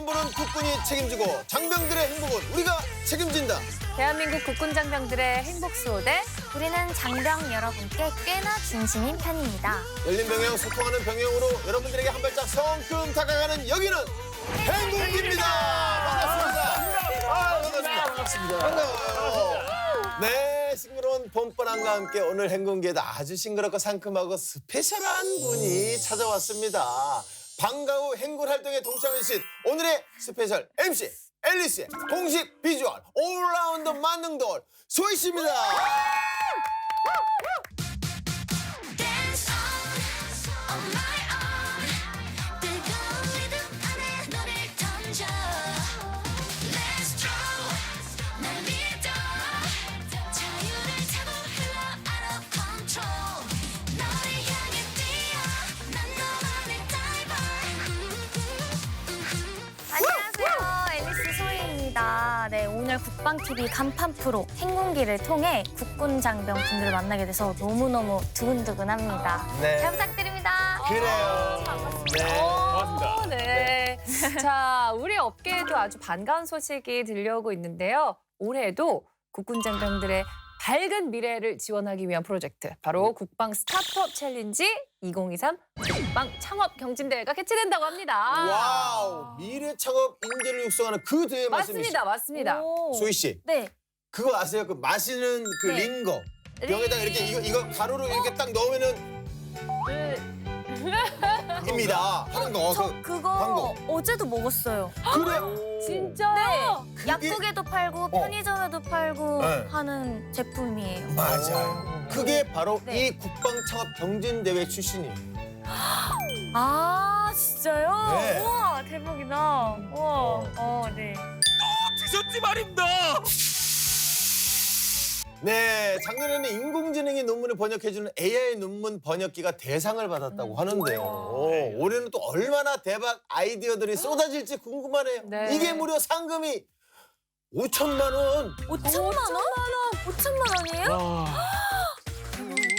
안보는 국군이 책임지고 장병들의 행복은 우리가 책임진다. 대한민국 국군 장병들의 행복 수호대. 우리는 장병 여러분께 꽤나 진심인 편입니다. 열린 병영, 소통하는 병영으로 여러분들에게 한 발짝 성큼 다가가는 여기는 행군기입니다. 반갑습니다. 반갑습니다. 반가워요. 네, 싱그러운 봄바람과 함께 오늘 행군기에도 아주 싱그럽고 상큼하고 스페셜한 분이 찾아왔습니다. 방과 후 행군 활동에 동참해주신 오늘의 스페셜 MC 앨리스의 공식 비주얼 올라운드 만능돌 소희 씨입니다. 안녕하세요, 앨리스 소희입니다. 네, 오늘 국방TV 간판 프로 행군기를 통해 국군 장병 분들을 만나게 돼서 너무너무 두근두근합니다. 네. 잘 부탁드립니다. 그래요. 네. 반갑습니다. 네. 자, 우리 업계에도 아주 반가운 소식이 들려오고 있는데요. 올해도 국군 장병들의 밝은 미래를 지원하기 위한 프로젝트, 바로 국방 스타트업 챌린지 2023 국방 창업 경진대회가 개최된다고 합니다. 와우, 미래 창업 인재를 육성하는 그 대회 말씀이시죠? 맞습니다, 맞습니다. 오. 소희 씨, 네. 그거 아세요? 그 마시는 그 네. 링거 병에다가 이렇게 이거 가루로 이렇게 딱 넣으면은 입니다 하는 거. 저 그거 광고. 어제도 먹었어요. 그래. 진짜요? 네. 약국에도 팔고 편의점에도 팔고 네. 하는 제품이에요. 맞아요. 그게 바로 네. 이 국방 창업 경진대회 출신이에요. 아, 진짜요? 네. 우와, 대박이다. 우와. 네. 드셨지 말입니다. 네, 작년에는 인공지능이 논문을 번역해주는 AI 논문 번역기가 대상을 받았다고 하는데요. 올해는 또 얼마나 대박 아이디어들이 쏟아질지 궁금하네요. 네. 이게 무려 상금이 5천만 원. 5천만 원? 5천만 원이에요?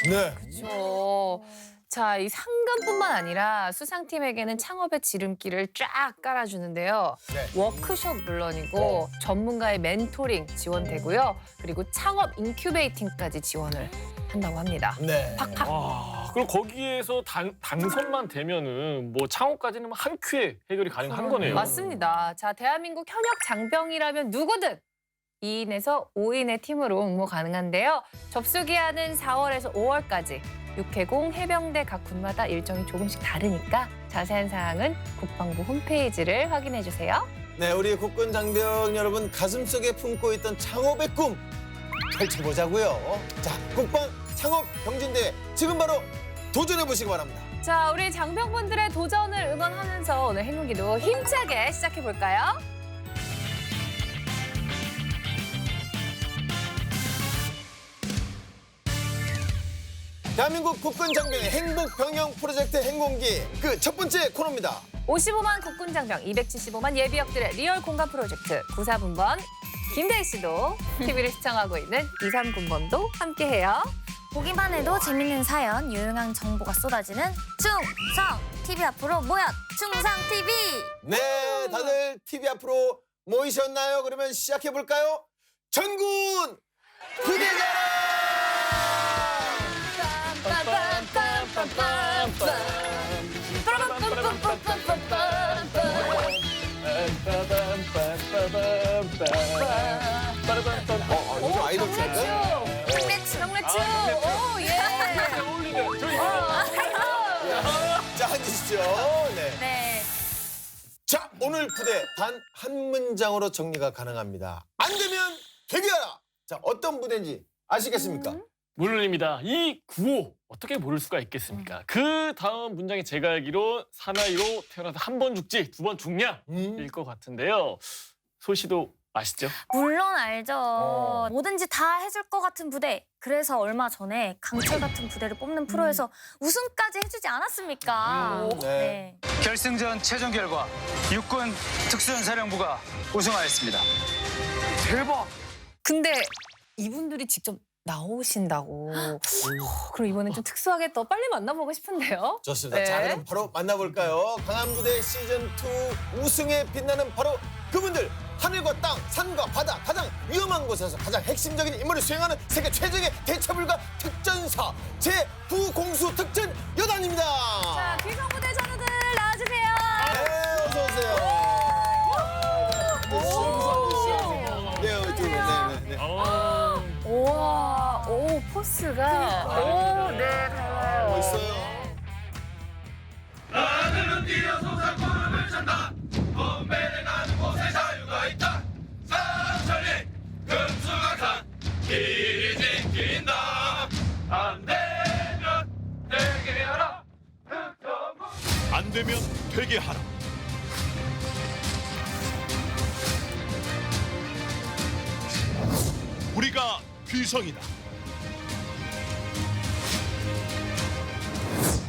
네. 그렇죠. 자, 이 상금뿐만 아니라 수상팀에게는 창업의 지름길을 쫙 깔아주는데요. 네. 워크숍 물론이고 전문가의 멘토링 지원되고요. 그리고 창업 인큐베이팅까지 지원을 한다고 합니다. 네. 와, 그럼 거기에서 당선만 되면은 뭐 창업까지는 한 큐에 해결이 가능한 거네요. 맞습니다. 자, 대한민국 현역 장병이라면 누구든 2인에서 5인의 팀으로 응모 가능한데요. 접수 기한은 4월에서 5월까지. 육해공 해병대 각 군마다 일정이 조금씩 다르니까 자세한 사항은 국방부 홈페이지를 확인해 주세요. 네, 우리 국군 장병 여러분 가슴속에 품고 있던 창업의 꿈 펼쳐보자고요. 자, 국방 창업 경진대회 지금 바로 도전해보시기 바랍니다. 자, 우리 장병분들의 도전을 응원하면서 오늘 행운기도 힘차게 시작해 볼까요? 대한민국 국군 장병의 행복 병영 프로젝트 행공기 그 첫 번째 코너입니다. 55만 국군 장병, 275만 예비역들의 리얼 공감 프로젝트 94분번 김대희 씨도 TV를 시청하고 있는 23군번도 함께해요. 보기만 해도 재밌는 사연, 유용한 정보가 쏟아지는 충성! TV 앞으로 모여! 충성 TV! 네, 다들 TV 앞으로 모이셨나요? 그러면 시작해볼까요? 전군 부대자랑! 요즘 아이돌 춤인데? 정래추! 정래추! 오, 예! 자, 앉으시죠. 네. 네. 자, 오늘 부대 단 한 문장으로 정리가 가능합니다. 안 되면 되게하라! 자, 어떤 부대인지 아시겠습니까? 물론입니다. 이 구호 어떻게 모를 수가 있겠습니까? 그 다음 문장이 제가 알기로 사나이로 태어나서 한 번 죽지 두 번 죽냐일 것 같은데요. 소시도 아시죠? 물론 알죠. 어. 뭐든지 다 해줄 것 같은 부대. 그래서 얼마 전에 강철 같은 부대를 뽑는 프로에서 우승까지 해주지 않았습니까? 네. 결승전 최종 결과 육군 특수전사령부가 우승하였습니다. 대박! 근데 이분들이 직접 나오신다고. 그럼 이번엔 좀 특수하게 더 빨리 만나보고 싶은데요. 좋습니다. 네. 자, 그럼 바로 만나볼까요? 강한 무대 시즌2 우승에 빛나는 바로 그분들. 하늘과 땅, 산과 바다, 가장 위험한 곳에서 가장 핵심적인 임무를 수행하는 세계 최적의 대처불가 특전사 제9공수 특전 여단입니다. 자, 귀성부대 전우들 나와주세요. 네, 어서 오세요. 네, 이쪽으로. 네. 우와, 오, 포스가. 오, 네, 달라요. 멋있어요. 안 되면 되게 하라. 우리가 귀성이다.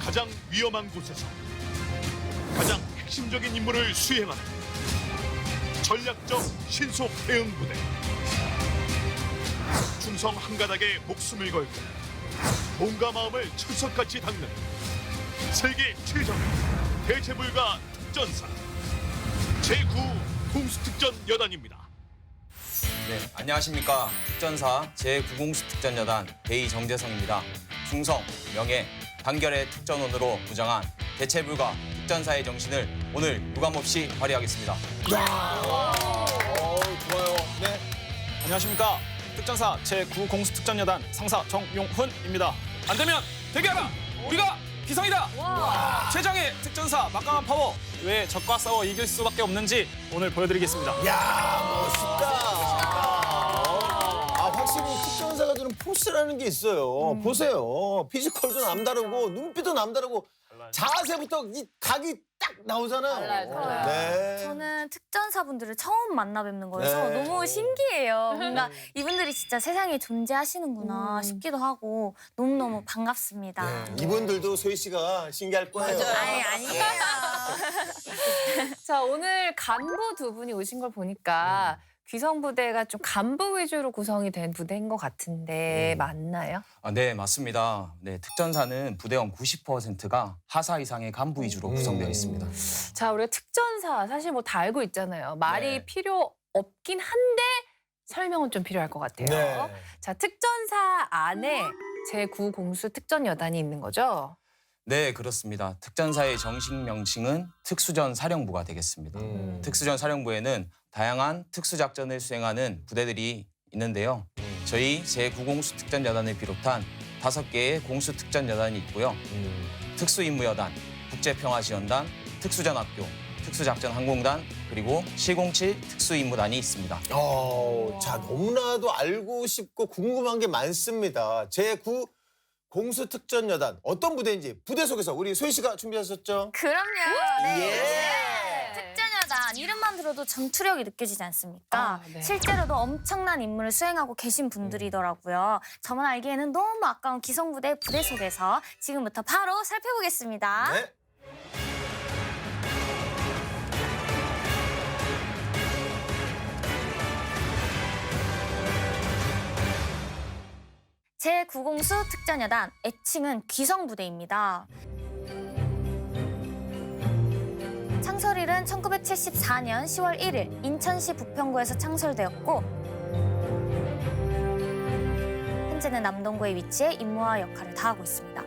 가장 위험한 곳에서 가장 핵심적인 임무를 수행하는 전략적 신속 대응 부대. 충성 한 가닥에 목숨을 걸고 몸과 마음을 철석같이 닦는 세계 최정의 대체불가 특전사 제9 공수특전 여단입니다. 네, 안녕하십니까. 특전사 제9공수특전여단 대위 정재성입니다. 충성, 명예, 단결의 특전원으로 무장한 대체불가 특전사의 정신을 오늘 유감없이 발휘하겠습니다. 좋아요. 네. 안녕하십니까. 특전사 제9공수특전여단 상사 정용훈입니다. 안 되면 되게 하라. 우리가 기성이다. 최장의 특전사 막강한 파워. 왜 적과 싸워 이길 수밖에 없는지 오늘 보여드리겠습니다. 야, 멋있다. 확실히 특전사가 주는 포스라는 게 있어요. 보세요. 피지컬도 남다르고 눈빛도 남다르고 자세부터 이 각이 딱 나오잖아요. 달라요. 네. 저는 특전사분들을 처음 만나 뵙는 거여서 네. 너무 신기해요. 뭔가 이분들이 진짜 세상에 존재하시는구나 싶기도 하고 너무너무 반갑습니다. 네. 이분들도 소희 씨가 신기할 거예요. 아니에요. 자, 오늘 간부 두 분이 오신 걸 보니까 귀성부대가 좀 간부 위주로 구성이 된 부대인 것 같은데 맞나요? 네, 맞습니다. 네, 특전사는 부대원 90%가 하사 이상의 간부 위주로 구성되어 있습니다. 자, 우리가 특전사 사실 뭐 다 알고 있잖아요. 말이 네. 필요 없긴 한데 설명은 좀 필요할 것 같아요. 네. 자, 특전사 안에 제9공수 특전여단이 있는 거죠? 네, 그렇습니다. 특전사의 정식 명칭은 특수전 사령부가 되겠습니다. 특수전 사령부에는 다양한 특수작전을 수행하는 부대들이 있는데요. 저희 제9공수특전여단을 비롯한 5개의 공수특전여단이 있고요. 특수임무여단, 국제평화지원단, 특수전학교, 특수작전항공단, 그리고 707 특수임무단이 있습니다. 자, 너무나도 알고 싶고 궁금한 게 많습니다. 제9 공수특전여단 어떤 부대인지 부대 속에서 우리 소희 씨가 준비하셨죠? 그럼요. 네. 예. 특전여단 이름만 들어도 전투력이 느껴지지 않습니까? 아, 네. 실제로도 엄청난 임무를 수행하고 계신 분들이더라고요. 저만 알기에는 너무 아까운 기성부대 부대 속에서 지금부터 바로 살펴보겠습니다. 네. 제9공수 특전여단, 애칭은 귀성부대입니다. 창설일은 1974년 10월 1일 인천시 부평구에서 창설되었고 현재는 남동구에 위치해 임무와 역할을 다하고 있습니다.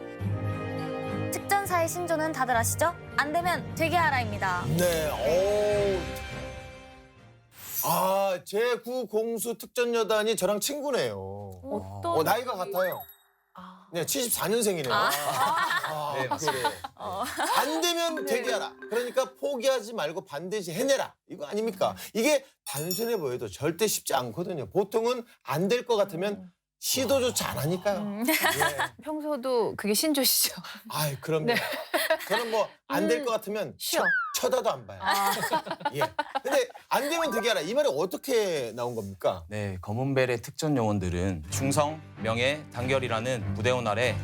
특전사의 신조는 다들 아시죠? 안 되면 되게 하라입니다. 네. 제9 공수특전여단이 저랑 친구네요. 어떤 나이가 같아요. 아. 네, 74년생이네요. 네, 맞습니다. 그래. 안 되면 되게 하라. 그러니까 포기하지 말고 반드시 해내라. 이거 아닙니까? 이게 단순해 보여도 절대 쉽지 않거든요. 보통은 안 될 것 같으면 시도조차 안 하니까요. 예. 평소도 그게 신조시죠? 아이, 그럼요. 저는 뭐 안 될 것 같으면 쉬어. 쳐다도 안 봐요. 예. 근데 안 되면 되게 하라. 이 말이 어떻게 나온 겁니까? 네, 검은벨의 특전 요원들은 충성, 명예, 단결이라는 부대원 아래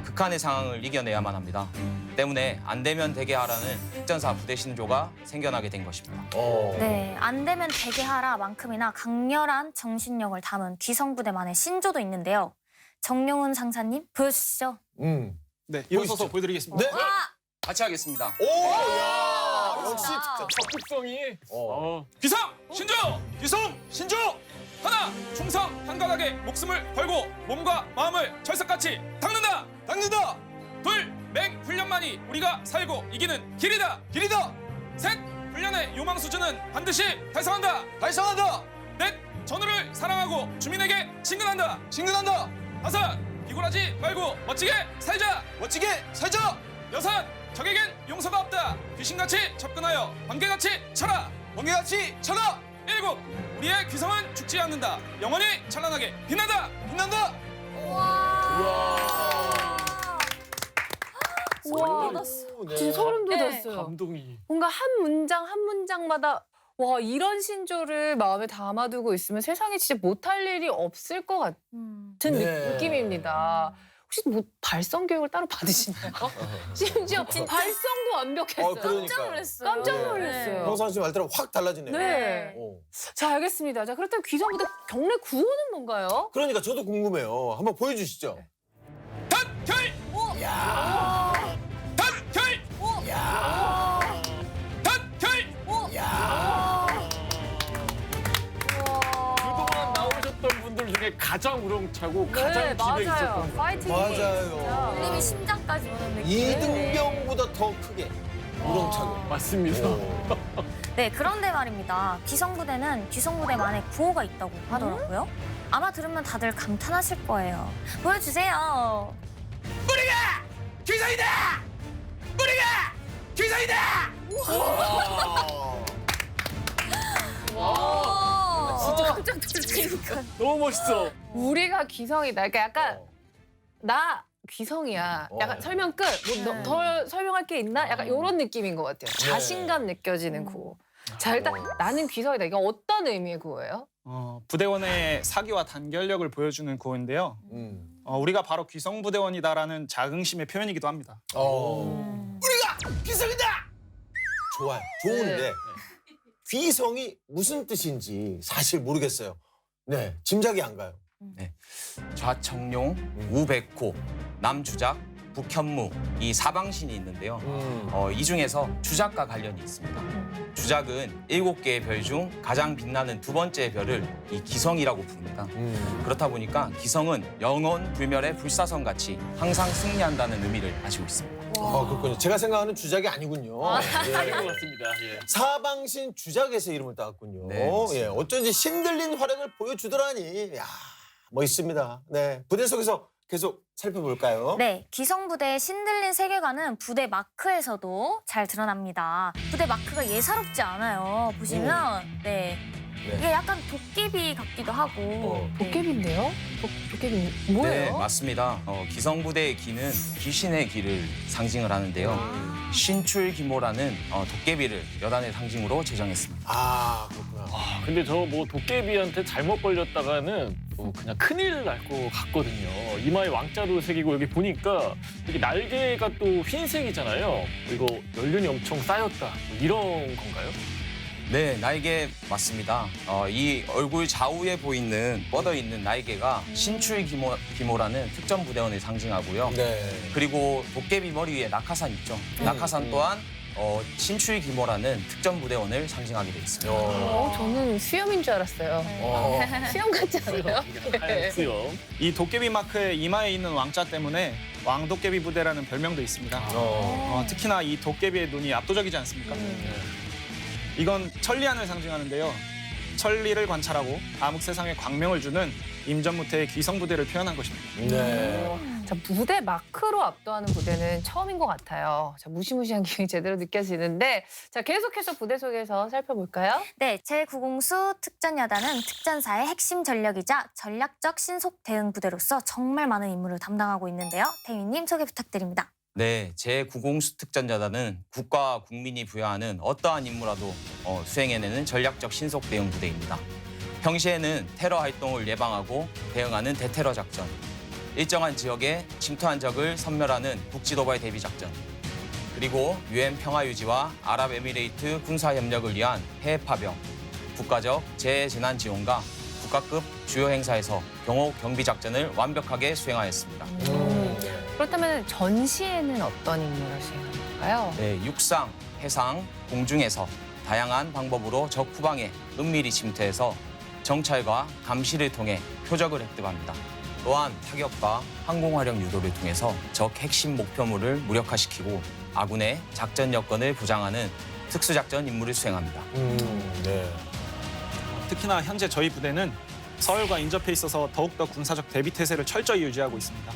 극한의 상황을 이겨내야만 합니다. 때문에 안 되면 되게 하라는 특전사 부대 신조가 생겨나게 된 것입니다. 네, 안 되면 되게 하라만큼이나 강렬한 정신력을 담은 귀성부대만의 신조도 있는데요. 정용훈 상사님 보여주시죠. 네, 일어서서 보여드리겠습니다. 네. 같이 하겠습니다. 오, 야, 역시 적극성이. 기성 신조, 기성 신조. 하나, 충성 한가닥에 목숨을 걸고 몸과 마음을 철석같이 닦는다. 둘, 맹 훈련만이 우리가 살고 이기는 길이다. 셋, 훈련의 요망 수준은 반드시 달성한다. 넷, 전우를 사랑하고 주민에게 친근한다. 다섯, 비굴하지 말고 멋지게 살자. 여섯, 적에겐 용서가 없다. 귀신같이 접근하여 번개같이 쳐라. 일곱, 우리의 귀성은 죽지 않는다. 영원히 찬란하게 빛난다. 와, 네. 진짜 소름 네. 돋았어요. 감동이. 뭔가 한 문장 한 문장마다 와 이런 신조를 마음에 담아두고 있으면 세상에 진짜 못할 일이 없을 것 같은 네. 느낌입니다. 혹시 뭐 발성 교육을 따로 받으시나요? 심지어 발성도 완벽했어요. 그러니까. 깜짝 네. 놀랐어요. 평상시 말대로 확 달라지네요. 네. 어. 자 알겠습니다. 자 그렇다면 귀성부대 경례 구호는 뭔가요? 그러니까 저도 궁금해요. 한번 보여주시죠. 단결. 야. 단결. 야. 단결. 그동안 나오셨던 분들 중에 가장 우렁차고 가장 네, 기대 맞아요. 있었던 파이팅이. 맞아요. 울림이 심장까지 오는 느낌. 이등병보다 더 크게 우렁차게. 맞습니다. 오. 네, 그런데 말입니다. 귀성부대는 귀성부대만의 구호가 있다고 하더라고요. 아마 들으면 다들 감탄하실 거예요. 보여주세요. 진짜 깜짝 놀랐으니까. 너무 멋있어. 우리가 귀성이다. 그러니까 약간 나 귀성이야. 약간 어. 설명 끝. 뭐 더 설명할 게 있나? 약간 이런 느낌인 것 같아요. 네. 자신감 느껴지는 구호. 자 일단 나는 귀성이다. 이거 어떤 의미의 구호예요? 부대원의 사기와 단결력을 보여주는 구호인데요. 우리가 바로 귀성부대원이다라는 자긍심의 표현이기도 합니다. 귀성이다. 좋아요. 좋은데 네. 귀성이 무슨 뜻인지 사실 모르겠어요. 네, 짐작이 안 가요. 좌청룡, 우백호, 남주작, 북현무 이 사방신이 있는데요. 이 중에서 주작과 관련이 있습니다. 주작은 7개의 별 중 가장 빛나는 두 번째 별을 이 기성이라고 부릅니다. 그렇다 보니까 기성은 영원 불멸의 불사선 같이 항상 승리한다는 의미를 가지고 있습니다. 그렇군요. 제가 생각하는 주작이 아니군요. 예. 아닌 것 같습니다. 예. 사방신 주작에서 이름을 따왔군요. 네, 맞습니다. 예, 어쩐지 신들린 활약을 보여주더라니. 야, 멋있습니다. 네, 부대 속에서 계속 살펴볼까요? 네, 귀성부대의 신들린 세계관은 부대 마크에서도 잘 드러납니다. 부대 마크가 예사롭지 않아요. 보시면 네, 이게 약간 도깨비 같기도 하고. 네. 도깨비인데요? 도깨비 뭐예요? 네, 맞습니다. 기성부대의 기는 귀신의 기를 상징을 하는데요. 신출기모라는 도깨비를 여단의 상징으로 제정했습니다. 아, 그렇구나. 근데 저 뭐 도깨비한테 잘못 걸렸다가는 그냥 큰일 날 것 같거든요. 이마에 왕자로 새기고 여기 보니까 여기 날개가 또 흰색이잖아요. 이거 연륜이 엄청 쌓였다. 뭐 이런 건가요? 네, 날개 맞습니다. 이 얼굴 좌우에 보이는 뻗어있는 날개가 신출기모라는 특전 부대원을 상징하고요. 네. 그리고 도깨비 머리 위에 낙하산 있죠. 낙하산 또한 신출기모라는 특전 부대원을 상징하게 돼 있습니다. 저는 수염인 줄 알았어요. 수염 같지 않아요? 하얀 수염. 이 도깨비 마크의 이마에 있는 왕자 때문에 왕도깨비 부대라는 별명도 있습니다. 특히나 이 도깨비의 눈이 압도적이지 않습니까? 이건 천리안을 상징하는데요. 천리를 관찰하고 암흑 세상에 광명을 주는 임전무태의 귀성부대를 표현한 것입니다. 네. 자, 부대 마크로 압도하는 부대는 처음인 것 같아요. 자, 무시무시한 기운이 제대로 느껴지는데 자, 계속해서 부대 속에서 살펴볼까요? 네, 제9공수 특전여단은 특전사의 핵심 전력이자 전략적 신속 대응 부대로서 정말 많은 임무를 담당하고 있는데요. 태민님 소개 부탁드립니다. 네, 제9공수 특전여단은 국가와 국민이 부여하는 어떠한 임무라도 수행해내는 전략적 신속 대응 부대입니다. 평시에는 테러 활동을 예방하고 대응하는 대테러 작전, 일정한 지역에 침투한 적을 섬멸하는 국지도발 대비 작전, 그리고 UN 평화 유지와 아랍에미레이트 군사 협력을 위한 해외 파병, 국가적 재해재난 지원과 국가급 주요 행사에서 경호 경비 작전을 완벽하게 수행하였습니다. 그렇다면 전시에는 어떤 임무를 수행하는 건가요? 네, 육상, 해상, 공중에서 다양한 방법으로 적 후방에 은밀히 침투해서 정찰과 감시를 통해 표적을 획득합니다. 또한 타격과 항공화력 유도를 통해서 적 핵심 목표물을 무력화시키고 아군의 작전 여건을 보장하는 특수작전 임무를 수행합니다. 네. 특히나 현재 저희 부대는 서울과 인접해 있어서 더욱더 군사적 대비 태세를 철저히 유지하고 있습니다.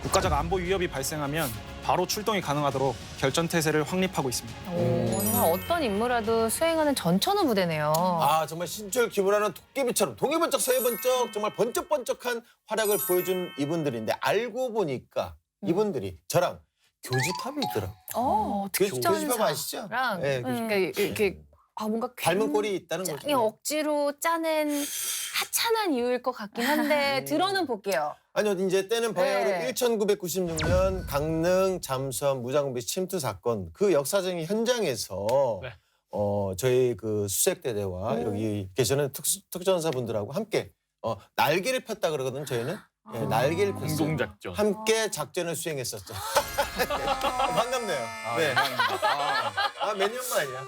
국가적 안보 위협이 발생하면 바로 출동이 가능하도록 결전 태세를 확립하고 있습니다. 정말 어떤 임무라도 수행하는 전천후 부대네요. 아 정말 신철 기문하는 도깨비처럼 동해번쩍 서해번쩍 정말 번쩍번쩍한 활약을 보여준 이분들인데 알고 보니까 이분들이 저랑 교집합이 있더라고요. 교집합 아시죠? 랑 네, 그러니까 이렇게 뭔가 닮은 꼴이 있다는 거죠. 굉장히 억지로 짜낸 하찮은 이유일 것 같긴 한데 들어는 볼게요. 아니요, 이제 때는 바야흐로 네. 1996년 강릉 잠수함 무장공비 침투 사건 그 역사적인 현장에서 네. 저희 그 수색대대와 여기 계시는 특전사분들하고 함께 날개를 폈다 그러거든요. 저희는 예, 날개를 폈어요. 공동작전. 함께 작전을 수행했었죠. 반갑네요. 네. 몇 년만 아니야.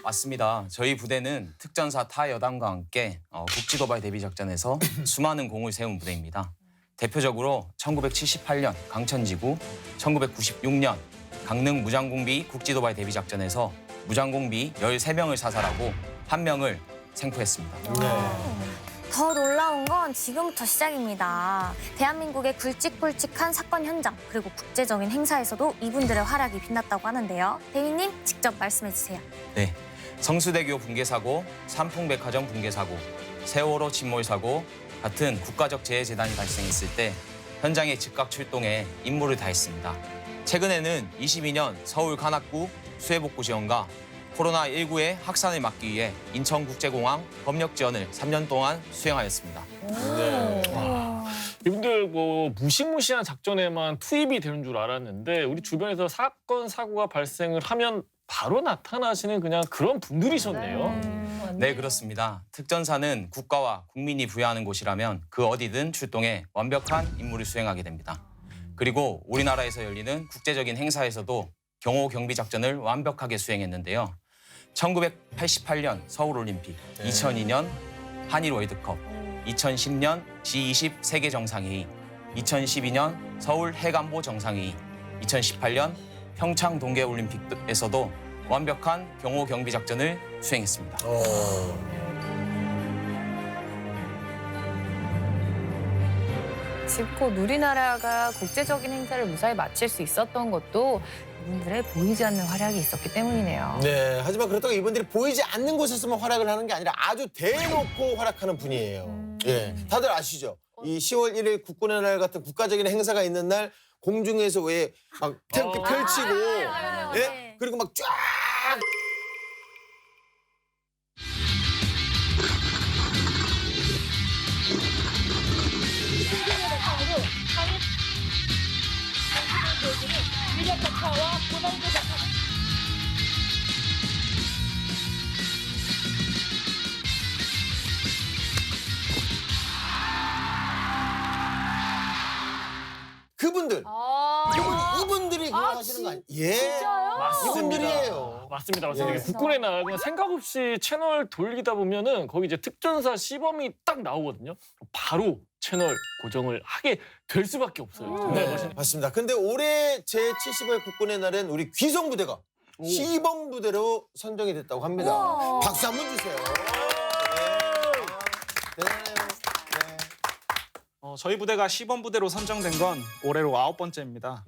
맞습니다. 저희 부대는 특전사 타 여단과 함께 국지도발 대비 작전에서 수많은 공을 세운 부대입니다. 대표적으로 1978년 강천지구, 1996년 강릉 무장공비 국지도발 대비 작전에서 무장공비 13명을 사살하고 1명을 생포했습니다. 더 놀라운 건 지금부터 시작입니다. 대한민국의 굵직굵직한 사건 현장 그리고 국제적인 행사에서도 이분들의 활약이 빛났다고 하는데요. 대위님 직접 말씀해 주세요. 네, 성수대교 붕괴 사고, 삼풍백화점 붕괴 사고, 세월호 침몰 사고 같은 국가적 재해 재난이 발생했을 때 현장에 즉각 출동해 임무를 다했습니다. 최근에는 22년 서울 관악구 수해복구 지원과 코로나19의 확산을 막기 위해 인천국제공항 법력 지원을 3년 동안 수행하였습니다. 이분들 뭐 무시무시한 작전에만 투입이 되는 줄 알았는데 우리 주변에서 사건 사고가 발생을 하면 바로 나타나시는 그냥 그런 분들이셨네요. 네, 그렇습니다. 특전사는 국가와 국민이 부여하는 곳이라면 그 어디든 출동해 완벽한 임무를 수행하게 됩니다. 그리고 우리나라에서 열리는 국제적인 행사에서도 경호 경비 작전을 완벽하게 수행했는데요. 1988년 서울올림픽, 2002년 한일 월드컵, 2010년 G20 세계 정상회의, 2012년 서울 해관보 정상회의, 2018년 평창 동계올림픽에서도 완벽한 경호 경비 작전을 수행했습니다. 지금 곧 우리나라가 국제적인 행사를 무사히 마칠 수 있었던 것도 이분들의 보이지 않는 활약이 있었기 때문이네요. 네, 하지만 그렇다고 이분들이 보이지 않는 곳에서만 활약을 하는 게 아니라 아주 대놓고 활약하는 분이에요. 예, 다들 아시죠? 이 10월 1일 국군의 날 같은 국가적인 행사가 있는 날 공중에서 왜 막 태극기 펼치고 예? 그리고 막 쫙 그분들 이분들이 그거 하시는 거 아니에요? 예, 이분들이에요. 맞습니다. 예. 국군의 날 그냥 생각 없이 채널 돌리다 보면은 거기 이제 특전사 시범이 딱 나오거든요. 바로 채널 고정을 하게 될 수밖에 없어요. 정말 멋있는. 맞습니다. 근데 올해 제75회 국군의 날엔 우리 귀성부대가 시범부대로 선정이 됐다고 합니다. 우와. 박수 한번 주세요. 대단해요. 네. 저희 부대가 시범부대로 선정된 건 올해로 9번째입니다.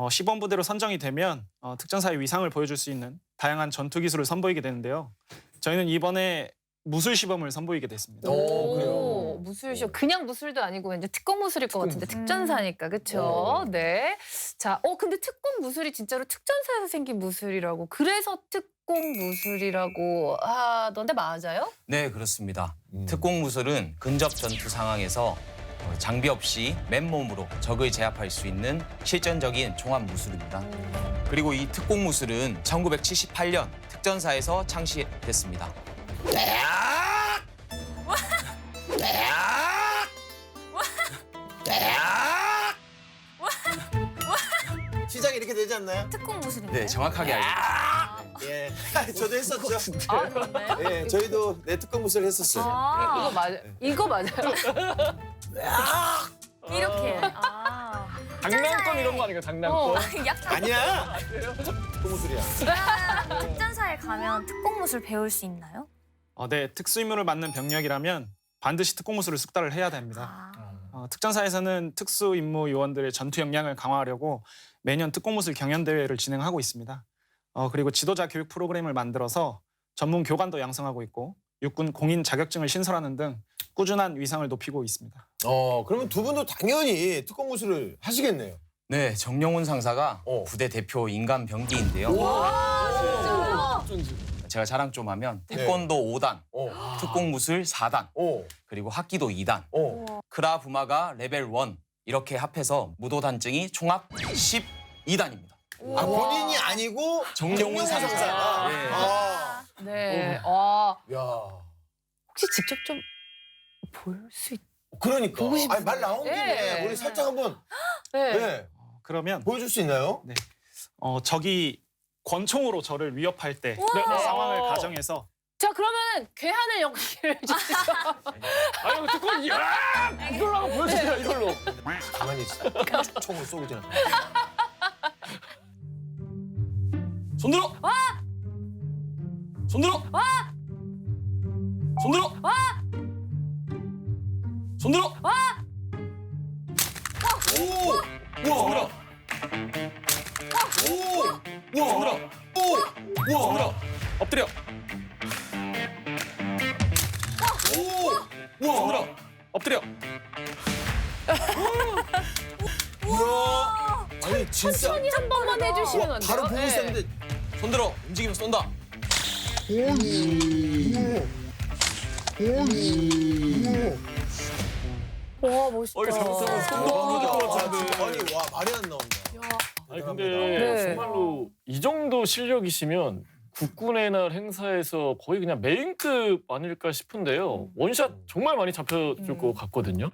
시범부대로 선정이 되면 특전사의 위상을 보여줄 수 있는 다양한 전투 기술을 선보이게 되는데요. 저희는 이번에 무술 시범을 선보이게 됐습니다. 그래요? 무술쇼 그냥 무술도 아니고 왠지 특공 무술일 것 같은데 특전사니까 그렇죠. 네. 자, 근데 특공 무술이 진짜로 특전사에서 생긴 무술이라고 그래서 특공 무술이라고 하던데 맞아요? 네, 그렇습니다. 특공 무술은 근접 전투 상황에서 장비 없이 맨몸으로 적을 제압할 수 있는 실전적인 종합 무술입니다. 그리고 이 특공 무술은 1978년 특전사에서 창시됐습니다. 야! 하나요? 특공 무술인가요? 네, 정확하게 알고 계십니다. 예. 저도 했었죠. 아, 그런가요? 예, 저희도 특공 무술 했었어요. 이거 맞아. 이거 맞아요. 이렇게. 아. 장난감 이런 거 아닌가? 장난감. 약간 아니야. 특공 무술이야. 특전사에 가면 특공 무술 배울 수 있나요? 네, 특수임무를 맡는 병력이라면 반드시 특공무술을 숙달을 해야 됩니다. 아. 특전사에서는 특수임무 요원들의 전투 역량을 강화하려고 매년 특공무술 경연대회를 진행하고 있습니다. 그리고 지도자 교육 프로그램을 만들어서 전문 교관도 양성하고 있고 육군 공인 자격증을 신설하는 등 꾸준한 위상을 높이고 있습니다. 그러면 두 분도 당연히 특공 무술을 하시겠네요. 네, 정용훈 상사가 부대 대표 인간 병기인데요. 제가 자랑 좀 하면 태권도 5단, 특공무술 4단, 그리고 합기도 2단, 크라부마가 레벨 1 이렇게 합해서 무도단증이 총합 12단입니다. 아, 본인이 아니고 정용훈 상사가. 예. 아. 네. 야. 혹시 직접 좀 볼 수 있? 그러니까. 보고 싶은데. 아니, 말 나온 김에 네. 우리 살짝 한번 네. 그러면 보여줄 수 있나요? 적이 권총으로 저를 위협할 때 상황을 가정해서 자, 그러면 괴한을 연기를 해주시죠. 아니 특공 야! 이걸로 한번 보여주세요. 이걸로. 가만히 있어. 총을 쏘고 지나. 손들어! 손들어! 손들어! 손들어! 오! 우와! 오! 우와! 손들어! 오! 우와! 손들어! 엎드려! 오! 우와! 손들어! 엎드려! 우와! 아니 진짜 한 번만 해주시면 안 돼요? 바로 보고 네. 있었는데 손들어! 움직이면 쏜다! 와, 멋있다. 이거 잘못하면 손도 부러질 것 같은데. 아니 와 말이 안 나온다. 아니 근데 네. 정말로 이 정도 실력이시면 국군의 날 행사에서 거의 그냥 메인급 아닐까 싶은데요. 원샷 정말 많이 잡혀줄 것 같거든요.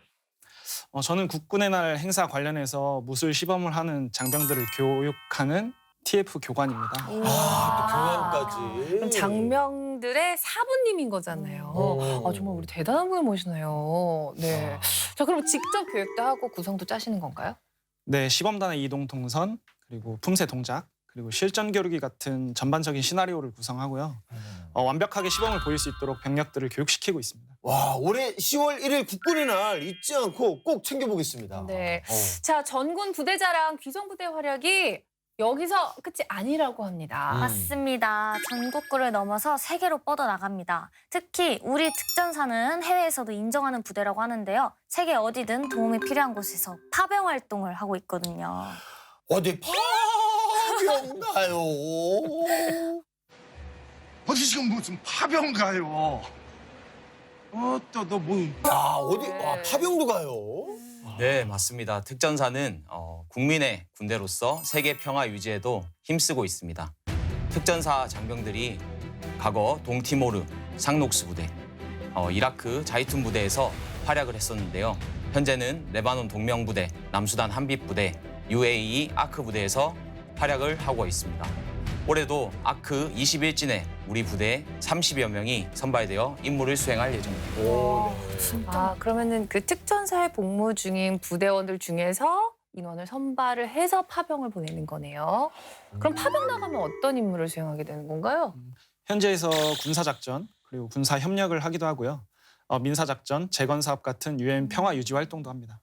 저는 국군의 날 행사 관련해서 무술 시범을 하는 장병들을 교육하는 TF 교관입니다. 아, 또 교환까지. 그럼 장병들의 사부님인 거잖아요. 정말 우리 대단한 분을 모시네요. 네. 자, 그럼 직접 교육도 하고 구성도 짜시는 건가요? 네, 시범단의 이동 동선, 그리고 품새 동작, 그리고 실전 겨루기 같은 전반적인 시나리오를 구성하고요. 완벽하게 시범을 보일 수 있도록 병력들을 교육시키고 있습니다. 와, 올해 10월 1일 국군의 날 잊지 않고 꼭 챙겨보겠습니다. 네. 자, 전군 부대자랑 귀성부대 활약이 여기서 끝이 아니라고 합니다. 맞습니다. 전국구를 넘어서 세계로 뻗어나갑니다. 특히 우리 특전사는 해외에서도 인정하는 부대라고 하는데요. 세계 어디든 도움이 필요한 곳에서 파병 활동을 하고 있거든요. 어디 파병가요? 어디 지금 무슨 파병가요? 또 뭐? 야, 어디 파병도 가요? 네, 맞습니다. 특전사는 국민의 군대로서 세계 평화 유지에도 힘쓰고 있습니다. 특전사 장병들이 과거 동티모르 상록수 부대, 이라크 자이툰 부대에서 활약을 했었는데요. 현재는 레바논 동명부대, 남수단 한빛부대, UAE 아크 부대에서 활약을 하고 있습니다. 올해도 아크 21진에 우리 부대 30여 명이 선발되어 임무를 수행할 예정입니다. 그러면은 그 특전사에 복무 중인 부대원들 중에서 인원을 선발을 해서 파병을 보내는 거네요. 그럼 파병 나가면 어떤 임무를 수행하게 되는 건가요? 현지에서 군사작전, 그리고 군사협력을 하기도 하고요. 민사작전, 재건사업 같은 UN 평화 유지 활동도 합니다.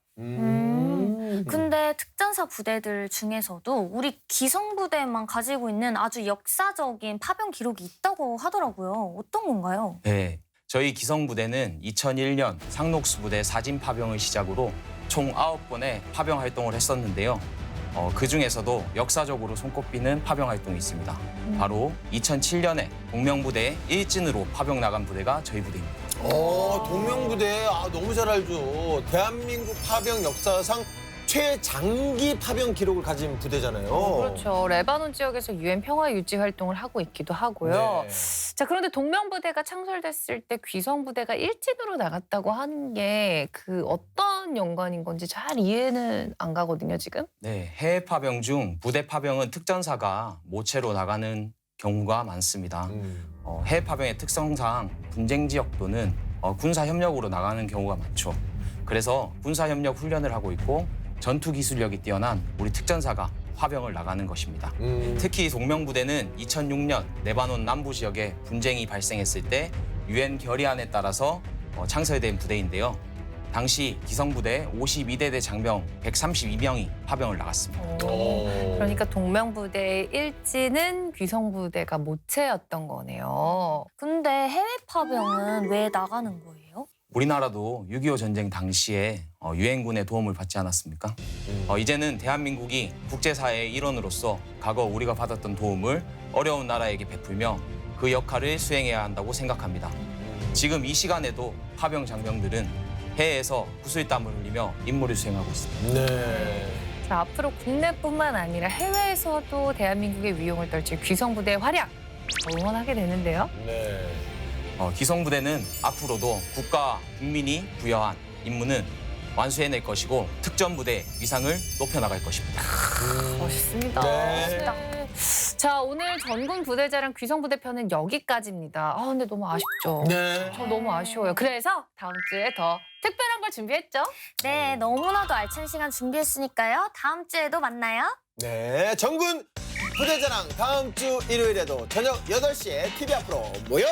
근데 특전사 부대들 중에서도 우리 기성부대만 가지고 있는 아주 역사적인 파병 기록이 있다고 하더라고요. 어떤 건가요? 네, 저희 기성부대는 2001년 상록수 부대 사진 파병을 시작으로 총 9번의 파병 활동을 했었는데요. 그중에서도 역사적으로 손꼽히는 파병 활동이 있습니다. 바로 2007년에 동명부대 1진으로 파병 나간 부대가 저희 부대입니다. 동명부대 너무 잘 알죠. 대한민국 파병 역사상 최장기 파병 기록을 가진 부대잖아요. 그렇죠. 레바논 지역에서 유엔 평화 유지 활동을 하고 있기도 하고요. 네. 자, 그런데 동명부대가 창설됐을 때 귀성부대가 일진으로 나갔다고 하는 게 그 어떤 연관인 건지 잘 이해는 안 가거든요, 지금. 네, 해외 파병 중 부대 파병은 특전사가 모체로 나가는 경우가 많습니다. 해외 파병의 특성상 분쟁 지역 또는 군사 협력으로 나가는 경우가 많죠. 그래서 군사 협력 훈련을 하고 있고 전투 기술력이 뛰어난 우리 특전사가 파병을 나가는 것입니다. 특히 동명부대는 2006년 레바논 남부 지역에 분쟁이 발생했을 때 유엔 결의안에 따라서 창설된 부대인데요. 당시 기성부대 52대대 장병 132명이 파병을 나갔습니다. 그러니까 동명부대의 일진은 귀성부대가 모체였던 거네요. 근데 해외 파병은 왜 나가는 거예요? 우리나라도 6.25 전쟁 당시에 유엔군의 도움을 받지 않았습니까? 이제는 대한민국이 국제사회의 일원으로서 과거 우리가 받았던 도움을 어려운 나라에게 베풀며 그 역할을 수행해야 한다고 생각합니다. 지금 이 시간에도 파병 장병들은 해외에서 구슬땀을 흘리며 임무를 수행하고 있습니다. 네. 자, 앞으로 국내뿐만 아니라 해외에서도 대한민국의 위용을 떨칠 귀성부대의 활약 응원하게 되는데요. 네. 기성부대는 앞으로도 국가와 국민이 부여한 임무는 완수해낼 것이고 특전부대의 위상을 높여나갈 것입니다. 멋있습니다. 네. 자, 오늘 전군 부대자랑 귀성부대 편은 여기까지입니다. 아, 근데 너무 아쉽죠. 네. 저 너무 아쉬워요. 그래서 다음 주에 더 특별한 걸 준비했죠. 네, 너무나도 알찬 시간 준비했으니까요. 다음 주에도 만나요. 네. 전군 부대자랑 다음 주 일요일에도 저녁 8시에 TV 앞으로 모여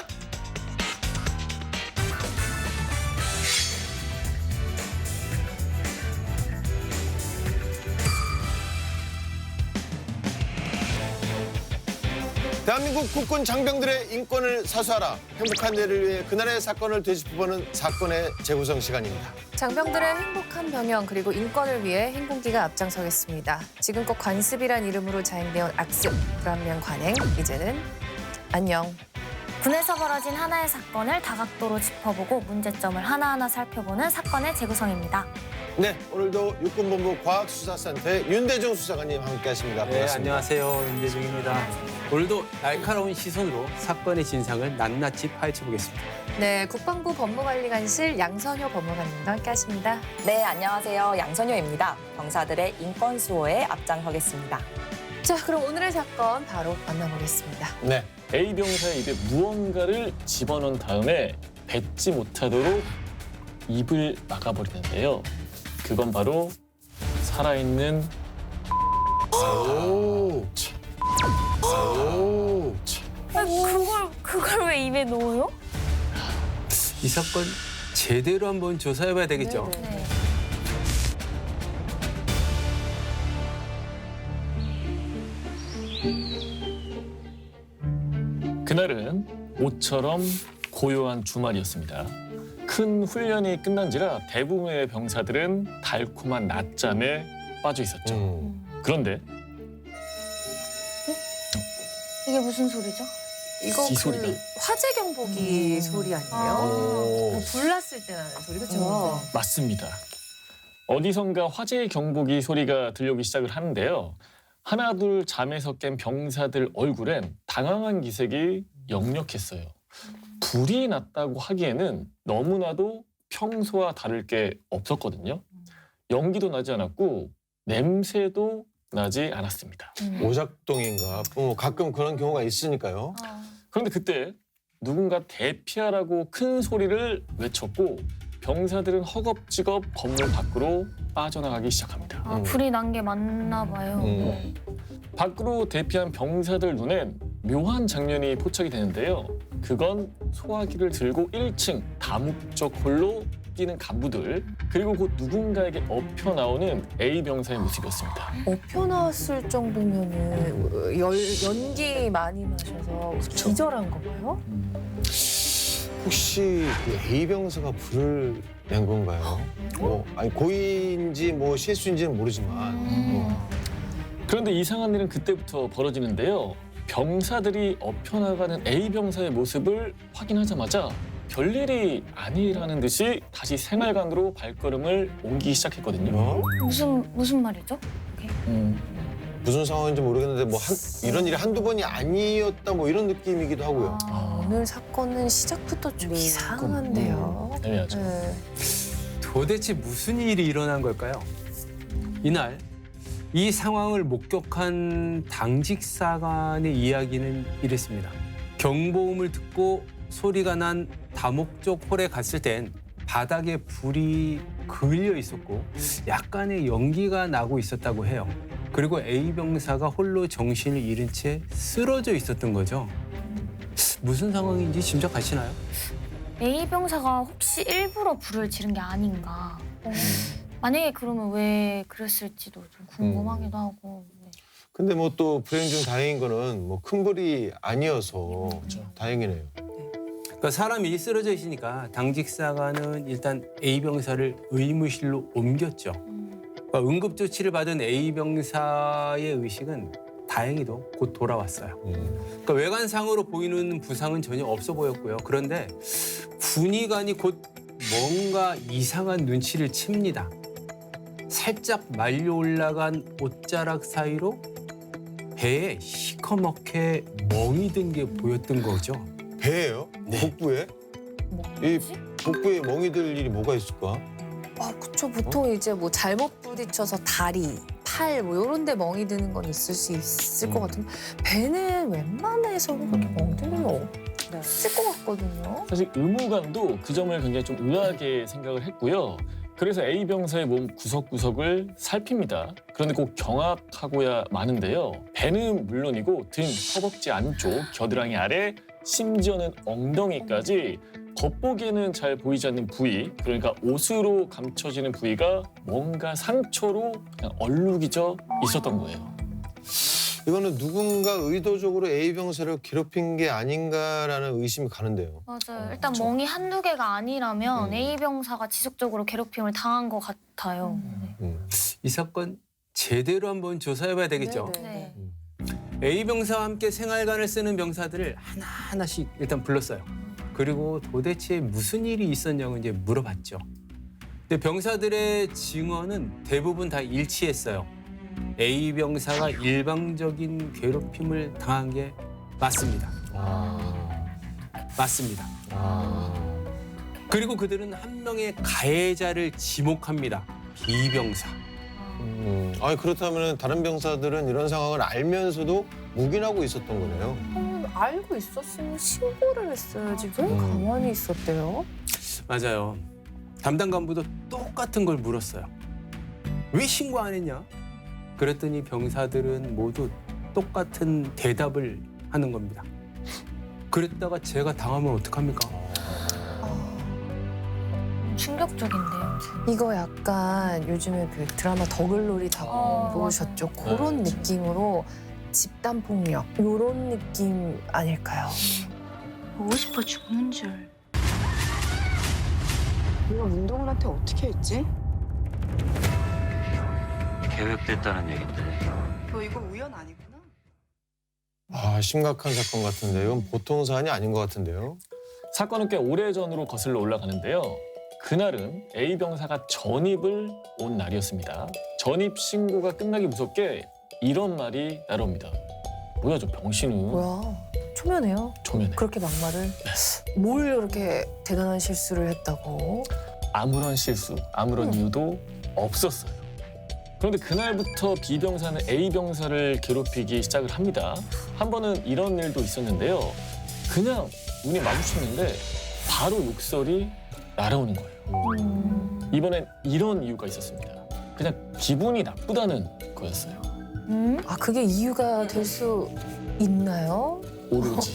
대한민국 국군 장병들의 인권을 사수하라. 행복한 내를 위해 그날의 사건을 되짚어보는 사건의 재구성 시간입니다. 장병들의 행복한 병영 그리고 인권을 위해 행군기가 앞장서겠습니다. 지금껏 관습이란 이름으로 자행되어 악습, 불안면 관행, 이제는 안녕. 군에서 벌어진 하나의 사건을 다각도로 짚어보고 문제점을 하나하나 살펴보는 사건의 재구성입니다. 네, 오늘도 육군본부 과학수사센터의 윤대중 수사관님 함께하십니다. 네, 반갑습니다. 안녕하세요. 윤대중입니다. 오늘도 날카로운 시선으로 사건의 진상을 낱낱이 파헤쳐보겠습니다. 네, 국방부 법무관리관실 양선효 법무관님과 함께하십니다. 네, 안녕하세요. 양선효입니다. 병사들의 인권 수호에 앞장서겠습니다. 자, 그럼 오늘의 사건 바로 만나보겠습니다. 네. A 병사의 입에 무언가를 집어넣은 다음에 뱉지 못하도록 입을 막아버리는데요. 그건 바로 살아있는 오, 참. 오, 참. 그걸 왜 입에 넣어요? 이 사건 제대로 한번 조사해봐야 되겠죠? 네. 그날은 모처럼 고요한 주말이었습니다. 큰 훈련이 끝난지라 대부분의 병사들은 달콤한 낮잠에 빠져 있었죠. 그런데 이게 무슨 소리죠? 이거 이 소리가. 화재 경보기 소리 아니에요? 오. 불 났을 때 나는 소리, 그렇죠? 맞습니다. 어디선가 화재 경보기 소리가 들려오기 시작을 하는데요. 하나둘 잠에서 깬 병사들 얼굴엔 당황한 기색이 역력했어요. 불이 났다고 하기에는 너무나도 평소와 다를 게 없었거든요. 연기도 나지 않았고 냄새도 나지 않았습니다. 오작동인가? 가끔 그런 경우가 있으니까요. 그런데 그때 누군가 대피하라고 큰 소리를 외쳤고 병사들은 허겁지겁 건물 밖으로 빠져나가기 시작합니다. 불이 난 게 맞나 봐요. 밖으로 대피한 병사들 눈엔 묘한 장면이 포착이 되는데요. 그건 소화기를 들고 1층 다목적 홀로 뛰는 간부들, 그리고 곧 누군가에게 엎혀 나오는 A 병사의 모습이었습니다. 엎혀 나왔을 정도면은 연기 많이 마셔서 기절한 건가요? 혹시 그 A 병사가 불을 낸 건가요? 아니 고의인지 뭐 실수인지는 모르지만. 그런데 이상한 일은 그때부터 벌어지는데요. 병사들이 엎혀나가는 A 병사의 모습을 확인하자마자 별일이 아니라는 듯이 다시 생활관으로 발걸음을 옮기기 시작했거든요. 무슨 말이죠? 무슨 상황인지 모르겠는데 뭐 이런 일이 한두 번이 아니었다 뭐 이런 느낌이기도 하고요. 오늘 사건은 시작부터 좀 이상한데요. 애매하죠. 네. 도대체 무슨 일이 일어난 걸까요? 이날 이 상황을 목격한 당직사관의 이야기는 이랬습니다. 경보음을 듣고 소리가 난 다목적 홀에 갔을 땐 바닥에 불이 그을려 있었고 약간의 연기가 나고 있었다고 해요. 그리고 A 병사가 홀로 정신을 잃은 채 쓰러져 있었던 거죠. 무슨 상황인지 짐작하시나요? A 병사가 혹시 일부러 불을 지른 게 아닌가. 만약에 그러면 왜 그랬을지도 좀 궁금하기도 하고. 네. 근데 뭐 또 불행 중 다행인 거는 뭐 큰 불이 아니어서 다행이네요. 그러니까 사람이 쓰러져 있으니까 당직사관은 일단 A 병사를 의무실로 옮겼죠. 그러니까 응급 조치를 받은 A 병사의 의식은 다행히도 곧 돌아왔어요. 그러니까 외관상으로 보이는 부상은 전혀 없어 보였고요. 그런데 군의관이 곧 뭔가 이상한 눈치를 챕니다. 살짝 말려 올라간 옷자락 사이로 배에 시커멓게 멍이 든 게 보였던 거죠. 배예요? 네. 복부에? 이 복부에 멍이 들 일이 뭐가 있을까? 그쵸. 보통 이제 뭐 잘못 부딪혀서 다리, 팔 뭐 이런 데 멍이 드는 건 있을 수 있을 것 같은데 배는 웬만해서는 그렇게 멍 드는 건 없을 것 같거든요. 사실 의무관도 그 점을 굉장히 좀 의아하게 생각을 했고요. 그래서 A 병사의 몸 구석구석을 살핍니다. 그런데 꼭 경악하고야 마는데요. 배는 물론이고 등, 허벅지 안쪽, 겨드랑이 아래, 심지어는 엉덩이까지 겉보기에는 잘 보이지 않는 부위, 그러니까 옷으로 감춰지는 부위가 뭔가 상처로 그냥 얼룩이져 있었던 거예요. 이거는 누군가 의도적으로 A 병사를 괴롭힌 게 아닌가라는 의심이 가는데요. 맞아요. 일단 멍이 한두 개가 아니라면 A 병사가 지속적으로 괴롭힘을 당한 것 같아요. 이 사건 제대로 한번 조사해봐야 되겠죠. 네. A 병사와 함께 생활관을 쓰는 병사들을 하나하나씩 일단 불렀어요. 그리고 도대체 무슨 일이 있었냐고 이제 물어봤죠. 근데 병사들의 증언은 대부분 다 일치했어요. A 병사가 일방적인 괴롭힘을 당한 게 맞습니다. 맞습니다. 그리고 그들은 한 명의 가해자를 지목합니다. B 병사. 아니 그렇다면 다른 병사들은 이런 상황을 알면서도 묵인하고 있었던 거네요. 알고 있었으면 신고를 했어야지 왜 가만히 있었대요? 맞아요. 담당 간부도 똑같은 걸 물었어요. 왜 신고 안 했냐? 그랬더니 병사들은 모두 똑같은 대답을 하는 겁니다. 그랬다가 제가 당하면 어떡합니까? 충격적인데요. 이거 약간 요즘에 그 드라마 더글로리 다 보셨죠? 그런 느낌으로 집단 폭력 이런 느낌 아닐까요? 보고 싶어 죽는 줄. 이거 문동훈한테 어떻게 했지? 계획됐다는 얘긴데. 너 이거 우연 아니구나? 심각한 사건 같은데 이건 보통 사안이 아닌 것 같은데요. 사건은 꽤 오래전으로 거슬러 올라가는데요. 그날은 A 병사가 전입을 온 날이었습니다. 전입 신고가 끝나기 무섭게 이런 말이 날아옵니다. 뭐야 저 병신은. 뭐야 초면해요? 초면해. 그렇게 막말을? 뭘 이렇게 대단한 실수를 했다고? 아무런 실수, 아무런 이유도 없었어요. 그런데 그날부터 B 병사는 A 병사를 괴롭히기 시작을 합니다. 한 번은 이런 일도 있었는데요. 그냥 눈이 마주쳤는데 바로 욕설이 날아오는 거예요. 이번엔 이런 이유가 있었습니다. 그냥 기분이 나쁘다는 거였어요. 그게 이유가 될 수 있나요? 오로지.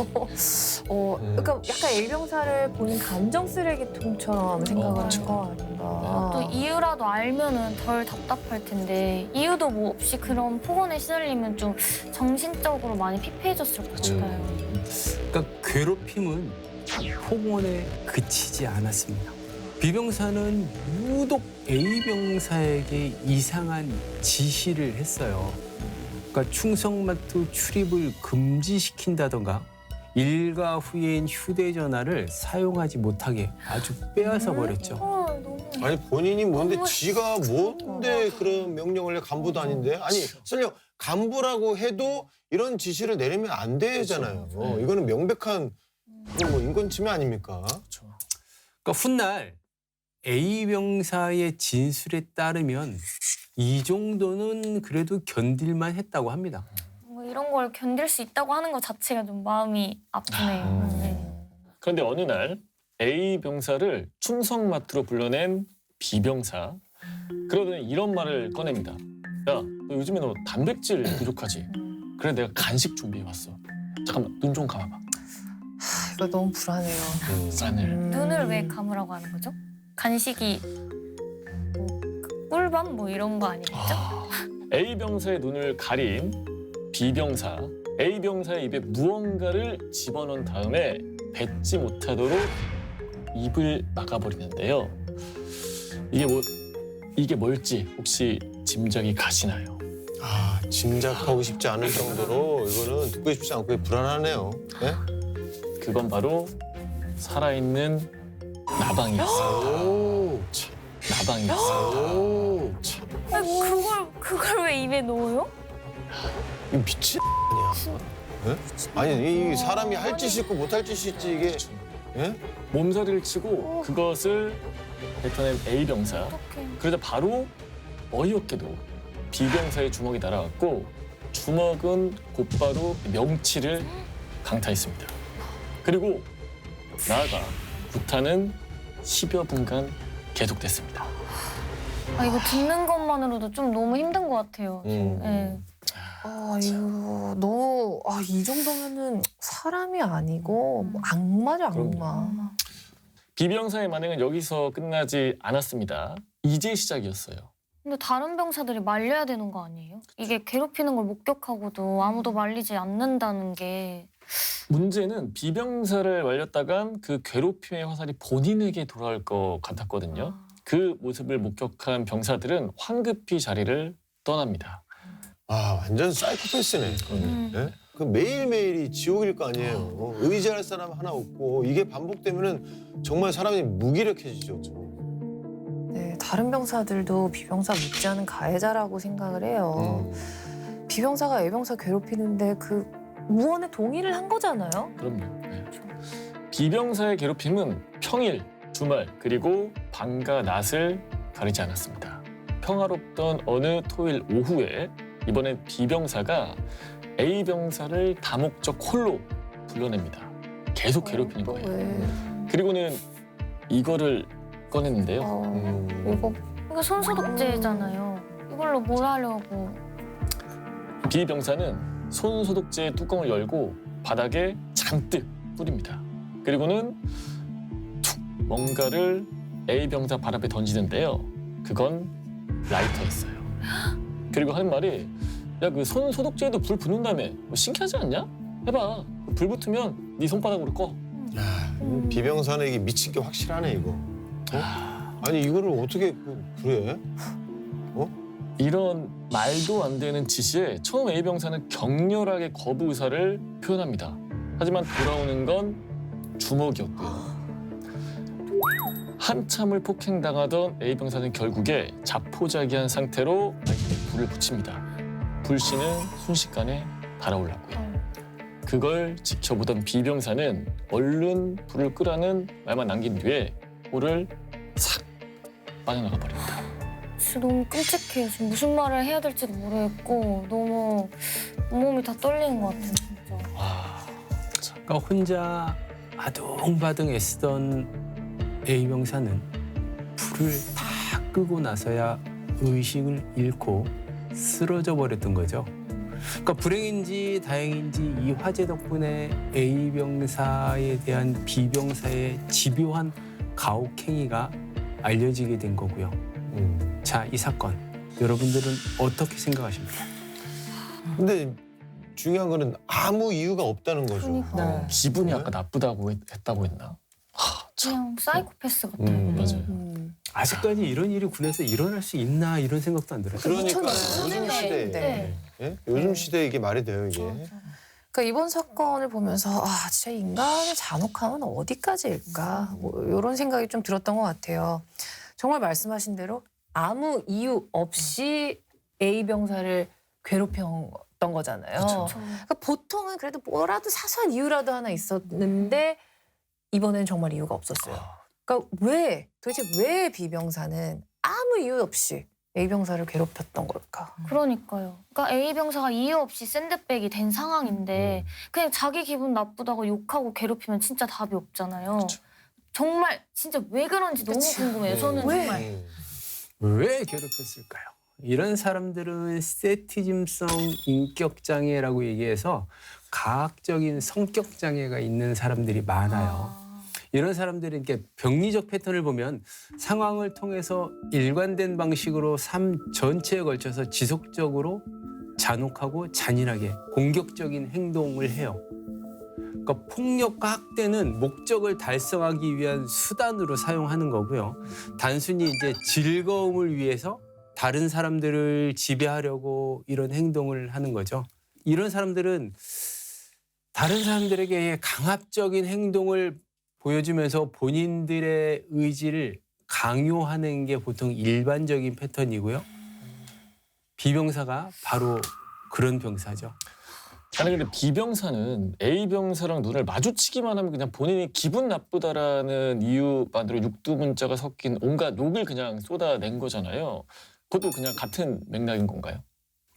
그러니까 약간 A병사를 본인 감정 쓰레기통처럼 생각을 한 거 아닌가. 또 이유라도 알면은 덜 답답할 텐데 이유도 뭐 없이 그런 폭언에 시달리면 좀 정신적으로 많이 피폐해졌을 것 같아요. 그러니까 괴롭힘은 폭언에 그치지 않았습니다. B병사는 유독 A병사에게 이상한 지시를 했어요. 그러니까 충성마트 출입을 금지시킨다던가 일과 후에인 휴대전화를 사용하지 못하게 아주 빼앗아 버렸죠. 아니 본인이 뭔데 지가 뭔데 그런 명령을 해 간부도 아닌데 아니 설령 간부라고 해도 이런 지시를 내리면 안 되잖아요. 이거는 명백한 뭐 인권 침해 아닙니까? 그러니까 훗날 A 병사의 진술에 따르면 이 정도는 그래도 견딜만 했다고 합니다. 뭐 이런 걸 견딜 수 있다고 하는 것 자체가 좀 마음이 아프네요. 네. 그런데 어느 날 A 병사를 충성마트로 불러낸 B 병사. 그러더니 이런 말을 꺼냅니다. 야, 너 요즘에 너 단백질 부족하지? 그래 내가 간식 준비해 왔어. 잠깐만 눈 좀 감아봐. 이거 너무 불안해요. 눈을 왜 감으라고 하는 거죠? 간식이 뭐 꿀밤 뭐 이런 거 아니겠죠? A 병사의 눈을 가린 B 병사. A 병사의 입에 무언가를 집어넣은 다음에 뱉지 못하도록 입을 막아버리는데요. 이게 뭘지 혹시 짐작이 가시나요? 아 짐작하고 싶지 않을 정도로 이거는 듣고 싶지 않고 불안하네요. 네? 그건 바로 살아있는 나방이었어요. 나방이었어요. 아니, 그걸 왜 입에 넣어요? 이 미친 아니야? 네? 아니 이 사람이 할 짓이 있고 못할 짓이 있지 이게. 예? 몸서리를 치고 그것을 뱉어낸 A 병사. 그러다 바로 어이없게도 B 병사의 주먹이 날아갔고 주먹은 곧바로 명치를 강타했습니다. 그리고 나아가 구타는 10여 분간 계속됐습니다. 아 이거 듣는 것만으로도 좀 너무 힘든 것 같아요. 네. 이거 너무 이 정도면은 사람이 아니고 뭐 악마죠 악마. B 병사의 만행은 여기서 끝나지 않았습니다. 이제 시작이었어요. 근데 다른 병사들이 말려야 되는 거 아니에요? 이게 괴롭히는 걸 목격하고도 아무도 말리지 않는다는 게 문제는 B 병사를 말렸다간 그 괴롭힘의 화살이 본인에게 돌아올 것 같았거든요. 그 모습을 목격한 병사들은 황급히 자리를 떠납니다. 아 완전 사이코패스네. 예? 그 매일매일이 지옥일 거 아니에요. 의지할 사람 하나 없고 이게 반복되면은 정말 사람이 무기력해지죠. 네, 다른 병사들도 B 병사 못지않은 가해자라고 생각을 해요. B 병사가 A 병사 괴롭히는데 그 무언의 동의를 한 거잖아요. 그럼요. 네. B 병사의 괴롭힘은 평일, 주말 그리고 밤과 낮을 가리지 않았습니다. 평화롭던 어느 토요일 오후에 이번엔 B 병사가 A 병사를 다목적 홀로 불러냅니다. 계속 괴롭히는 거예요. 그리고는 이거를 꺼냈는데요. 이거 손소독제잖아요. 이걸로 뭘 하려고? B 병사는 손소독제 뚜껑을 열고 바닥에 잔뜩 뿌립니다. 그리고는 툭 뭔가를 A 병사 발 앞에 던지는데요. 그건 라이터였어요. 그리고 하는 말이 야, 그 손소독제에도 불 붙는다며. 뭐 신기하지 않냐? 해봐. 불 붙으면 네 손바닥으로 꺼. 비병사는 이게 미친 게 확실하네 이거. 아니 이거를 어떻게 그래? 이런 말도 안 되는 지시에 처음 A 병사는 격렬하게 거부 의사를 표현합니다. 하지만 돌아오는 건 주먹이었고요. 한참을 폭행당하던 A 병사는 결국에 자포자기한 상태로 불을 붙입니다. 불씨는 순식간에 달아올랐고요. 그걸 지켜보던 B 병사는 얼른 불을 끄라는 말만 남긴 뒤에 홀을 싹 빠져나가 버립니다. 진짜 너무 끔찍해요. 지금 무슨 말을 해야 될지도 모르겠고 너무 온몸이 다 떨리는 것 같아요. 진짜. 그러니까 혼자 아둥바둥 애쓰던 A 병사는 불을 다 끄고 나서야 의식을 잃고 쓰러져 버렸던 거죠. 그러니까 불행인지 다행인지 이 화재 덕분에 A 병사에 대한 B 병사의 집요한 가혹행위가 알려지게 된 거고요. 자, 이 사건 여러분들은 어떻게 생각하십니까? 근데 중요한 거는 아무 이유가 없다는 거죠. 기분이 아까 나쁘다고 했다고 했나? 그냥 사이코패스 같아요. 맞아요. 아직까지 이런 일이 군에서 일어날 수 있나 이런 생각도 안 들어요. 그러니까 요즘 시대에 네. 예? 요즘 시대에 이게 말이 돼요 이게. 그러니까 이번 사건을 보면서 진짜 인간의 잔혹함은 어디까지일까 뭐 이런 생각이 좀 들었던 것 같아요. 정말 말씀하신 대로 아무 이유 없이 A 병사를 괴롭혔던 거잖아요. 그러니까 보통은 그래도 뭐라도 사소한 이유라도 하나 있었는데 이번엔 정말 이유가 없었어요. 그러니까 도대체 왜 B 병사는 아무 이유 없이 A 병사를 괴롭혔던 걸까? 그러니까요. 그러니까 A 병사가 이유 없이 샌드백이 된 상황인데 그냥 자기 기분 나쁘다고 욕하고 괴롭히면 진짜 답이 없잖아요. 그쵸. 정말 진짜 왜 그런지 너무 궁금해요. 저는 왜? 정말. 왜 괴롭혔을까요? 이런 사람들은 세티즘성 인격장애라고 얘기해서 가학적인 성격장애가 있는 사람들이 많아요. 이런 사람들은 이렇게 병리적 패턴을 보면 상황을 통해서 일관된 방식으로 삶 전체에 걸쳐서 지속적으로 잔혹하고 잔인하게 공격적인 행동을 해요. 그러니까 폭력과 학대는 목적을 달성하기 위한 수단으로 사용하는 거고요. 단순히 이제 즐거움을 위해서 다른 사람들을 지배하려고 이런 행동을 하는 거죠. 이런 사람들은 다른 사람들에게 강압적인 행동을 보여주면서 본인들의 의지를 강요하는 게 보통 일반적인 패턴이고요. B병사가 바로 그런 병사죠. 아니 근데 B병사는 A병사랑 눈을 마주치기만 하면 그냥 본인이 기분 나쁘다라는 이유만으로 육두문자가 섞인 온갖 욕을 그냥 쏟아낸 거잖아요. 그것도 그냥 같은 맥락인 건가요?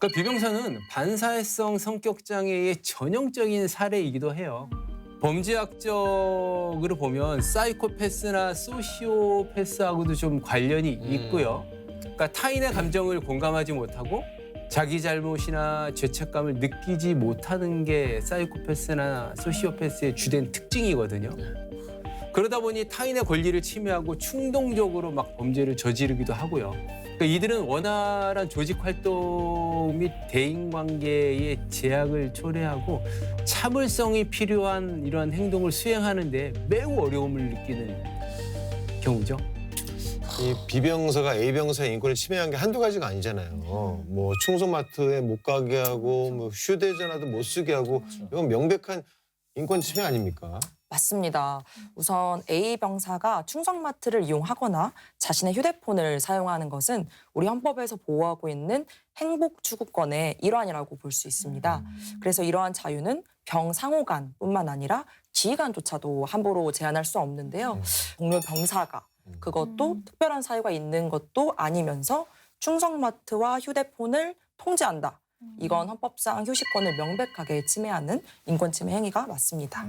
그러니까 B병사는 반사회성 성격장애의 전형적인 사례이기도 해요. 범죄학적으로 보면 사이코패스나 소시오패스하고도 좀 관련이 있고요. 그러니까 타인의 감정을 공감하지 못하고 자기 잘못이나 죄책감을 느끼지 못하는 게 사이코패스나 소시오패스의 주된 특징이거든요. 그러다 보니 타인의 권리를 침해하고 충동적으로 막 범죄를 저지르기도 하고요. 그러니까 이들은 원활한 조직 활동 및 대인관계의 제약을 초래하고 참을성이 필요한 이러한 행동을 수행하는 데 매우 어려움을 느끼는 경우죠. 이 B병사가 A병사의 인권을 침해한 게 한두 가지가 아니잖아요. 뭐 충성마트에 못 가게 하고 뭐 휴대전화도 못 쓰게 하고 이건 명백한 인권 침해 아닙니까? 맞습니다. 우선 A 병사가 충성마트를 이용하거나 자신의 휴대폰을 사용하는 것은 우리 헌법에서 보호하고 있는 행복 추구권의 일환이라고 볼 수 있습니다. 그래서 이러한 자유는 병상호간뿐만 아니라 지휘관조차도 함부로 제한할 수 없는데요. 동료 병사가 그것도 특별한 사유가 있는 것도 아니면서 충성마트와 휴대폰을 통제한다. 이건 헌법상 휴식권을 명백하게 침해하는 인권 침해 행위가 맞습니다.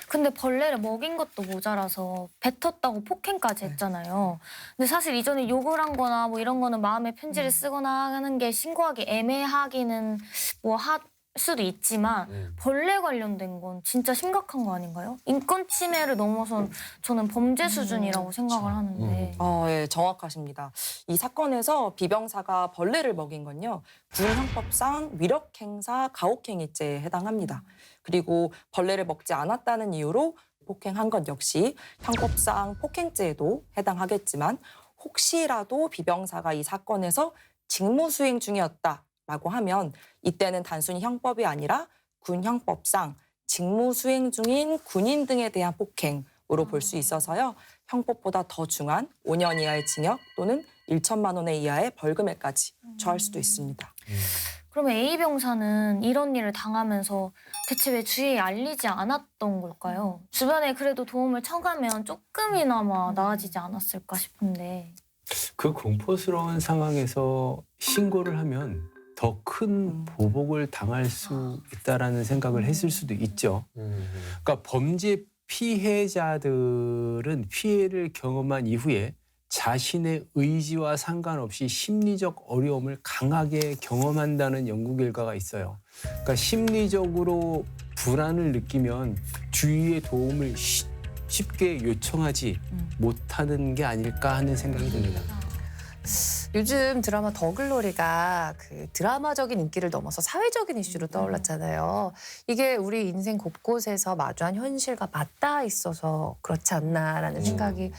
근데 벌레를 먹인 것도 모자라서 뱉었다고 폭행까지 했잖아요. 근데 사실 이전에 욕을 한 거나 뭐 이런 거는 마음의 편지를 쓰거나 하는 게 신고하기 애매하기는 뭐 할 수도 있지만 벌레 관련된 건 진짜 심각한 거 아닌가요? 인권 침해를 넘어선 저는 범죄 수준이라고 생각을 하는데. 예, 정확하십니다. 이 사건에서 B병사가 벌레를 먹인 건요. 군형법상 위력행사 가혹행위죄에 해당합니다. 그리고 벌레를 먹지 않았다는 이유로 폭행한 것 역시 형법상 폭행죄에도 해당하겠지만 혹시라도 B병사가 이 사건에서 직무수행 중이었다. 라고 하면 이때는 단순히 형법이 아니라 군형법상 직무수행 중인 군인 등에 대한 폭행으로 볼 수 있어서요. 형법보다 더 중한 5년 이하의 징역 또는 1천만 원 이하의 벌금에까지 처할 수도 있습니다. 그러면 A 병사는 이런 일을 당하면서 대체 왜 주위에 알리지 않았던 걸까요? 주변에 그래도 도움을 청하면 조금이나마 나아지지 않았을까 싶은데. 그 공포스러운 상황에서 신고를 하면 더 큰 보복을 당할 수 있다라는 생각을 했을 수도 있죠. 그러니까 범죄 피해자들은 피해를 경험한 이후에 자신의 의지와 상관없이 심리적 어려움을 강하게 경험한다는 연구 결과가 있어요. 그러니까 심리적으로 불안을 느끼면 주위의 도움을 쉽게 요청하지 못하는 게 아닐까 하는 생각이 듭니다. 요즘 드라마 더글로리가 그 드라마적인 인기를 넘어서 사회적인 이슈로 떠올랐잖아요. 이게 우리 인생 곳곳에서 마주한 현실과 맞닿아 있어서 그렇지 않나라는 생각이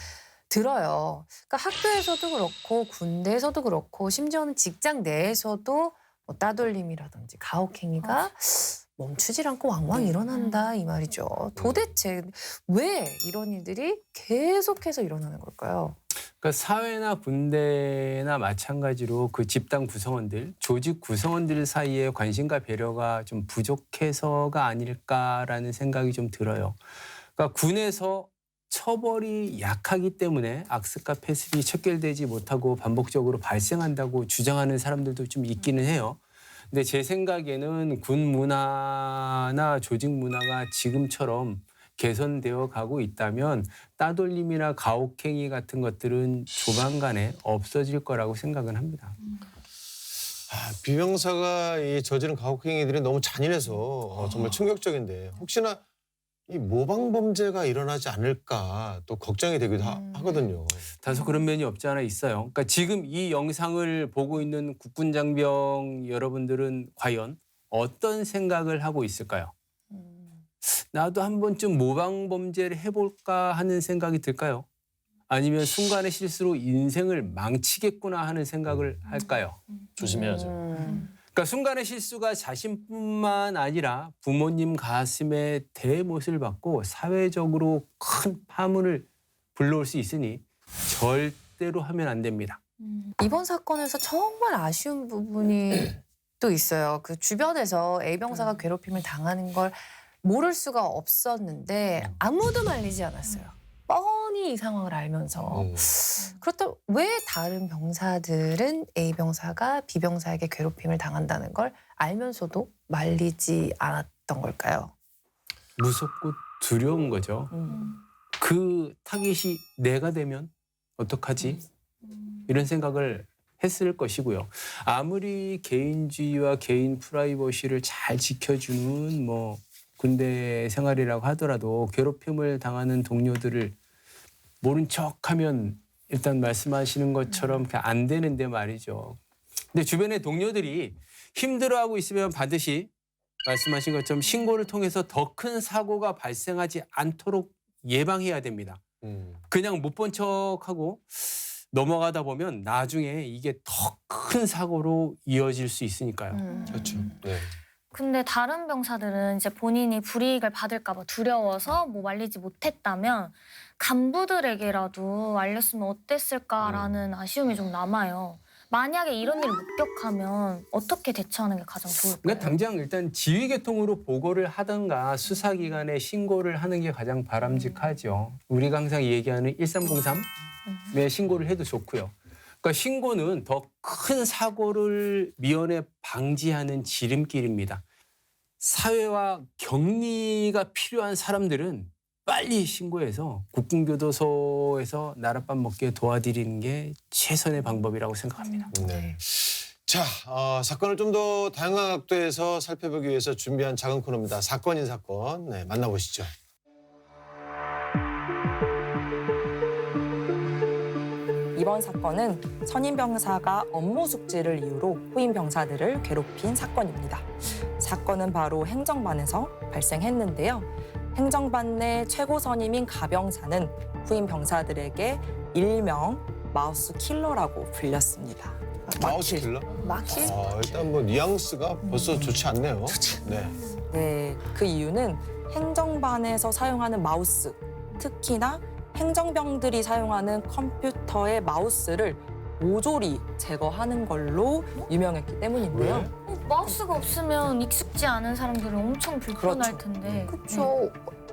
들어요. 그러니까 학교에서도 그렇고 군대에서도 그렇고 심지어는 직장 내에서도 뭐 따돌림이라든지 가혹행위가 멈추질 않고 왕왕 일어난다 이 말이죠. 도대체 왜 이런 일들이 계속해서 일어나는 걸까요? 그러니까 사회나 군대나 마찬가지로 그 집단 구성원들, 조직 구성원들 사이에 관심과 배려가 좀 부족해서가 아닐까라는 생각이 좀 들어요. 그러니까 군에서 처벌이 약하기 때문에 악습과 폐습이 척결되지 못하고 반복적으로 발생한다고 주장하는 사람들도 좀 있기는 해요. 근데 제 생각에는 군 문화나 조직 문화가 지금처럼 개선되어 가고 있다면 따돌림이나 가혹행위 같은 것들은 조만간에 없어질 거라고 생각은 합니다. 비병사가 이 저지른 가혹행위들이 너무 잔인해서 정말 충격적인데 혹시나 이 모방 범죄가 일어나지 않을까 또 걱정이 되기도 하거든요. 다소 그런 면이 없지 않아 있어요. 그러니까 지금 이 영상을 보고 있는 국군 장병 여러분들은 과연 어떤 생각을 하고 있을까요? 나도 한 번쯤 모방 범죄를 해볼까 하는 생각이 들까요? 아니면 순간의 실수로 인생을 망치겠구나 하는 생각을 할까요? 조심해야죠. 그러니까 순간의 실수가 자신뿐만 아니라 부모님 가슴에 대못을 받고 사회적으로 큰 파문을 불러올 수 있으니 절대로 하면 안 됩니다. 이번 사건에서 정말 아쉬운 부분이 또 있어요. 그 주변에서 A병사가 괴롭힘을 당하는 걸 모를 수가 없었는데 아무도 말리지 않았어요. 뻔히 이 상황을 알면서. 그렇다면 왜 다른 병사들은 A병사가 B병사에게 괴롭힘을 당한다는 걸 알면서도 말리지 않았던 걸까요? 무섭고 두려운 거죠. 그 타깃이 내가 되면 어떡하지? 이런 생각을 했을 것이고요. 아무리 개인주의와 개인 프라이버시를 잘 지켜주는 군대 생활이라고 하더라도 괴롭힘을 당하는 동료들을 모른 척하면 일단 말씀하시는 것처럼 안 되는데 말이죠. 근데 주변의 동료들이 힘들어하고 있으면 반드시 말씀하신 것처럼 신고를 통해서 더 큰 사고가 발생하지 않도록 예방해야 됩니다. 그냥 못 본 척하고 넘어가다 보면 나중에 이게 더 큰 사고로 이어질 수 있으니까요. 그렇죠. 네. 근데 다른 병사들은 이제 본인이 불이익을 받을까 봐 두려워서 말리지 못했다면 간부들에게라도 알렸으면 어땠을까라는 아쉬움이 좀 남아요. 만약에 이런 일을 목격하면 어떻게 대처하는 게 가장 좋을까요? 그러니까 당장 일단 지휘계통으로 보고를 하든가 수사기관에 신고를 하는 게 가장 바람직하죠. 우리가 항상 얘기하는 1303에 신고를 해도 좋고요. 그러니까 신고는 더 큰 사고를 미연에 방지하는 지름길입니다. 사회와 격리가 필요한 사람들은 빨리 신고해서 국군교도소에서 나랏밥 먹게 도와드리는 게 최선의 방법이라고 생각합니다. 네. 자, 사건을 좀 더 다양한 각도에서 살펴보기 위해서 준비한 작은 코너입니다. 사건인 사건. 네, 만나보시죠. 이번 사건은 선임 병사가 업무 숙지를 이유로 후임 병사들을 괴롭힌 사건입니다. 사건은 바로 행정반에서 발생했는데요. 행정반 내 최고 선임인 가병사는 후임 병사들에게 일명 마우스 킬러라고 불렸습니다. 마우스 킬러? 마킬? 일단 뉘앙스가 벌써 좋지 않네요. 네. 네, 그 이유는 행정반에서 사용하는 마우스, 특히나 행정병들이 사용하는 컴퓨터의 마우스를 모조리 제거하는 걸로 유명했기 때문인데요. 마우스가 없으면 익숙지 않은 사람들은 엄청 불편할 그렇죠. 텐데. 그렇죠.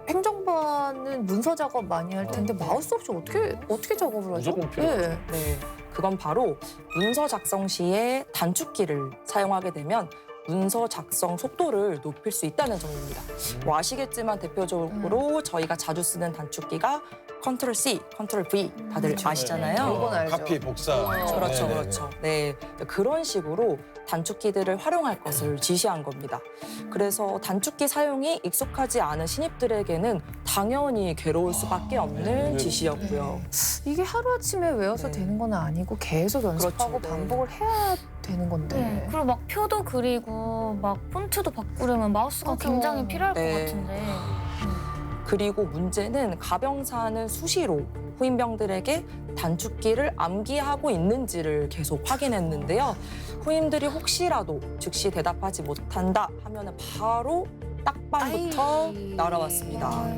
행정반은 문서 작업 많이 할 텐데 마우스 없이 어떻게 작업을 하죠? 무조건 필요하죠. 네. 네, 그건 바로 문서 작성 시에 단축키를 사용하게 되면 문서 작성 속도를 높일 수 있다는 점입니다. 아시겠지만 대표적으로 저희가 자주 쓰는 단축키가 Ctrl C, Ctrl V 다들 아시잖아요. 이건 알죠. 카피, 복사. 그렇죠, 네네네. 그렇죠. 네, 그런 식으로 단축키들을 활용할 것을 지시한 겁니다. 그래서 단축키 사용이 익숙하지 않은 신입들에게는 당연히 괴로울 수밖에 없는 지시였고요. 이게 하루아침에 외워서 되는 건 아니고 계속 연습하고 그렇죠. 네. 반복을 해야 되는 건데. 네. 그리고 막 표도 그리고 막 폰트도 바꾸려면 마우스가 맞아. 굉장히 필요할 네. 것 같은데. 그리고 문제는 가병사는 수시로 후임병들에게 단축키를 암기하고 있는지를 계속 확인했는데요. 후임들이 혹시라도 즉시 대답하지 못한다 하면은 바로 딱밤부터 날아왔습니다.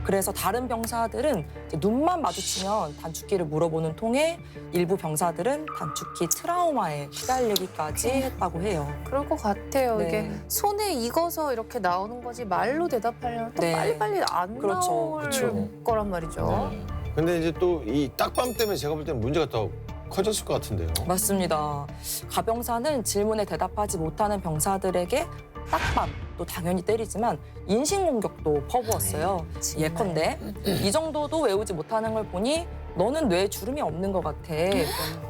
그래서 다른 병사들은 이제 눈만 마주치면 단축키를 물어보는 통에 일부 병사들은 단축키 트라우마에 시달리기까지 했다고 해요. 그럴 것 같아요. 네. 이게 손에 익어서 이렇게 나오는 거지 말로 대답하려면 또 네. 빨리빨리 안 그렇죠. 나올 그렇죠. 거란 말이죠. 네. 근데 이제 또 이 딱밤 때문에 제가 볼 때는 문제가 더 커졌을 것 같은데요. 맞습니다. 가병사는 질문에 대답하지 못하는 병사들에게 딱밤, 또 당연히 때리지만 인신공격도 퍼부었어요. 예컨대 이 정도도 외우지 못하는 걸 보니 너는 뇌에 주름이 없는 것 같아.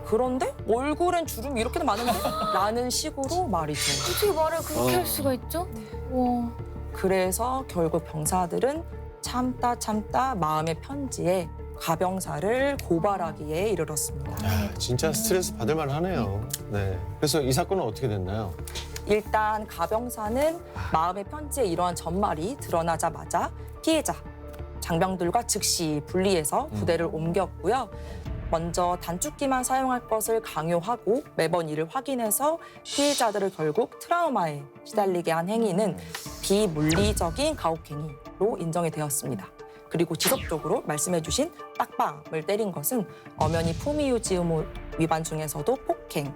그런데 얼굴엔 주름이 이렇게 많은데? 라는 식으로 말이죠. 어떻게 말을 그렇게 할 수가 있죠? 와. 그래서 결국 병사들은 참다 마음의 편지에 가병사를 고발하기에 이르렀습니다. 야, 진짜 스트레스 받을 만하네요. 네. 그래서 이 사건은 어떻게 됐나요? 일단 가병사는 마음의 편지에 이러한 전말이 드러나자마자 피해자, 장병들과 즉시 분리해서 부대를 옮겼고요. 먼저 단축키만 사용할 것을 강요하고 매번 이를 확인해서 피해자들을 결국 트라우마에 시달리게 한 행위는 비물리적인 가혹행위로 인정이 되었습니다. 그리고 지속적으로 말씀해주신 딱밤을 때린 것은 엄연히 품위유지 의무 위반 중에서도 폭행,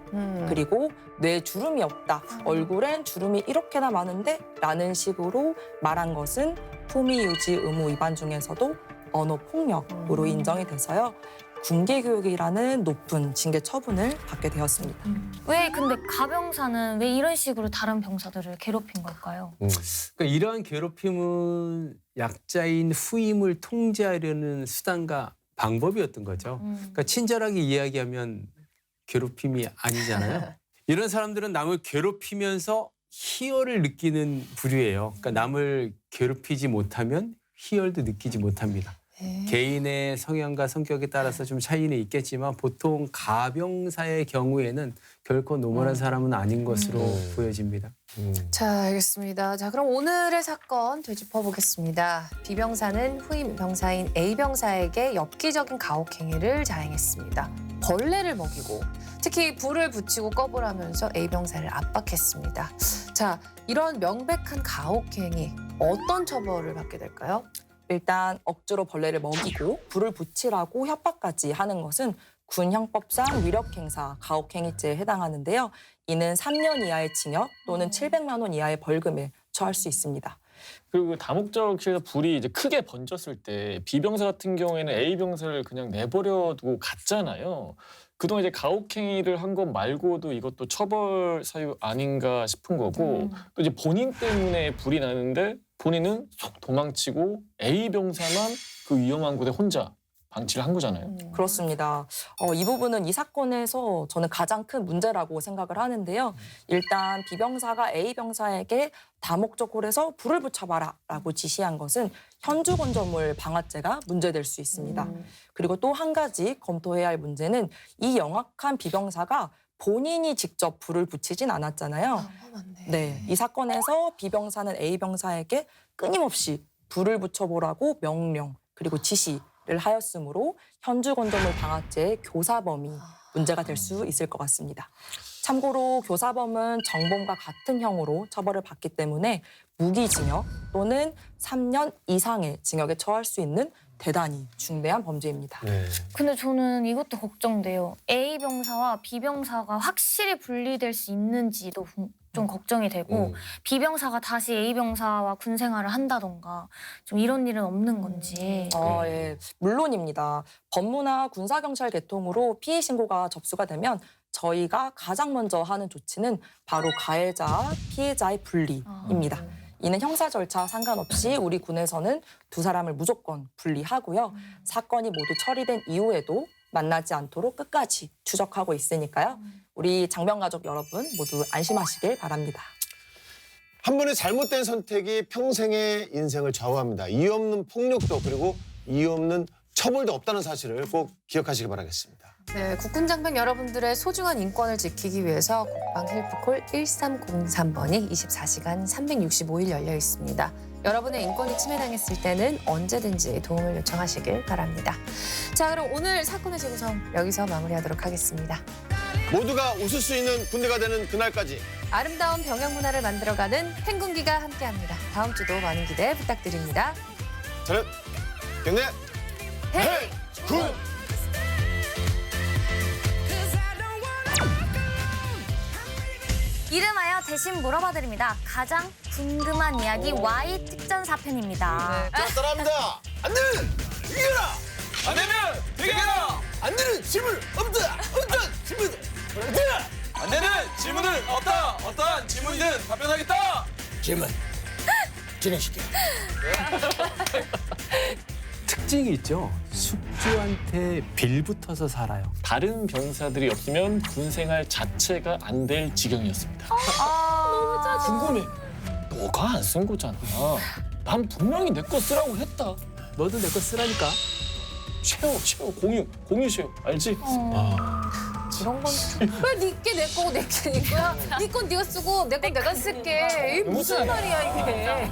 그리고 뇌에 주름이 없다, 얼굴엔 주름이 이렇게나 많은데 라는 식으로 말한 것은 품위유지 의무 위반 중에서도 언어폭력으로 인정이 돼서요. 군계교육이라는 높은 징계 처분을 받게 되었습니다. 왜 근데 가병사는 왜 이런 식으로 다른 병사들을 괴롭힌 걸까요? 그러니까 이러한 괴롭힘은 약자인 후임을 통제하려는 수단과 방법이었던 거죠. 그러니까 친절하게 이야기하면 괴롭힘이 아니잖아요. 이런 사람들은 남을 괴롭히면서 희열을 느끼는 부류예요. 그러니까 남을 괴롭히지 못하면 희열도 느끼지 못합니다. 개인의 성향과 성격에 따라서 좀 차이는 있겠지만 보통 가병사의 경우에는 결코 노멀한 사람은 아닌 것으로 보여집니다. 자, 알겠습니다. 자, 그럼 오늘의 사건 되짚어 보겠습니다. B병사는 후임 병사인 A병사에게 엽기적인 가혹행위를 자행했습니다. 벌레를 먹이고 특히 불을 붙이고 꺼부라면서 A병사를 압박했습니다. 자, 이런 명백한 가혹행위 어떤 처벌을 받게 될까요? 일단 억지로 벌레를 먹이고 불을 붙이라고 협박까지 하는 것은 군형법상 위력행사 가혹행위죄에 해당하는데요. 이는 3년 이하의 징역 또는 700만 원 이하의 벌금에 처할 수 있습니다. 그리고 다목적실에서 불이 이제 크게 번졌을 때 B병사 같은 경우에는 A병사를 그냥 내버려두고 갔잖아요. 그동안 이제 가혹행위를 한 것 말고도 이것도 처벌 사유 아닌가 싶은 거고 또 이제 본인 때문에 불이 나는데 본인은 속 도망치고 A병사만 그 위험한 곳에 혼자 방치를 한 거잖아요. 그렇습니다. 이 부분은 이 사건에서 저는 가장 큰 문제라고 생각을 하는데요. 일단 B병사가 A병사에게 다목적 홀에서 불을 붙여봐라 라고 지시한 것은 현주건조물 방화죄가 문제될 수 있습니다. 그리고 또 한 가지 검토해야 할 문제는 이 영악한 B병사가 본인이 직접 불을 붙이진 않았잖아요. 네, 이 사건에서 B병사는 A병사에게 끊임없이 불을 붙여보라고 명령 그리고 지시를 하였으므로 현주건조물 방화죄의 교사범이 문제가 될 수 있을 것 같습니다. 참고로 교사범은 정범과 같은 형으로 처벌을 받기 때문에 무기징역 또는 3년 이상의 징역에 처할 수 있는 대단히 중대한 범죄입니다. 근데 저는 이것도 걱정돼요. A병사와 B병사가 확실히 분리될 수 있는지도 좀 걱정이 되고 B병사가 다시 A병사와 군 생활을 한다던가 좀 이런 일은 없는 건지. 예, 물론입니다. 법무나 군사경찰 계통으로 피해 신고가 접수가 되면 저희가 가장 먼저 하는 조치는 바로 가해자, 피해자의 분리입니다. 이는 형사 절차 상관없이 우리 군에서는 두 사람을 무조건 분리하고요. 사건이 모두 처리된 이후에도 만나지 않도록 끝까지 추적하고 있으니까요. 우리 장병 가족 여러분 모두 안심하시길 바랍니다. 한 번의 잘못된 선택이 평생의 인생을 좌우합니다. 이유 없는 폭력도 그리고 이유 없는 처벌도 없다는 사실을 꼭 기억하시기 바라겠습니다. 네, 국군장병 여러분들의 소중한 인권을 지키기 위해서 국방 헬프콜 1303번이 24시간 365일 열려 있습니다. 여러분의 인권이 침해당했을 때는 언제든지 도움을 요청하시길 바랍니다. 자, 그럼 오늘 사건의 재구성 여기서 마무리하도록 하겠습니다. 모두가 웃을 수 있는 군대가 되는 그날까지 아름다운 병영 문화를 만들어가는 행군기가 함께합니다. 다음 주도 많은 기대 부탁드립니다. 저는 경례 해군 이름하여 대신 물어봐드립니다. 가장 궁금한 이야기 Y 특전사 편입니다. 자, 따라합니다. 안 되면 이겨라. 안 되면 대결하라. 안 되는 질문 없다. 어떤 질문 없다. 안 되는 질문은 없다. 어떠한 질문이든 답변하겠다. 질문 진행시켜. 특징이 있죠. 숙주한테 빌붙어서 살아요. 다른 병사들이 없으면 군 생활 자체가 안 될 지경이었습니다. 너무 짜증. 궁금해. 너가 안 쓴 거잖아. 난 분명히 내 거 쓰라고 했다. 너도 내 거 쓰라니까. 쉐어, 공유 쉐어. 알지? 이런 건 왜 니께 내 거고 내게 네 거야? 니 건 네가 쓰고 내 건 내가 쓸게. 이게 무슨 말이야 이게?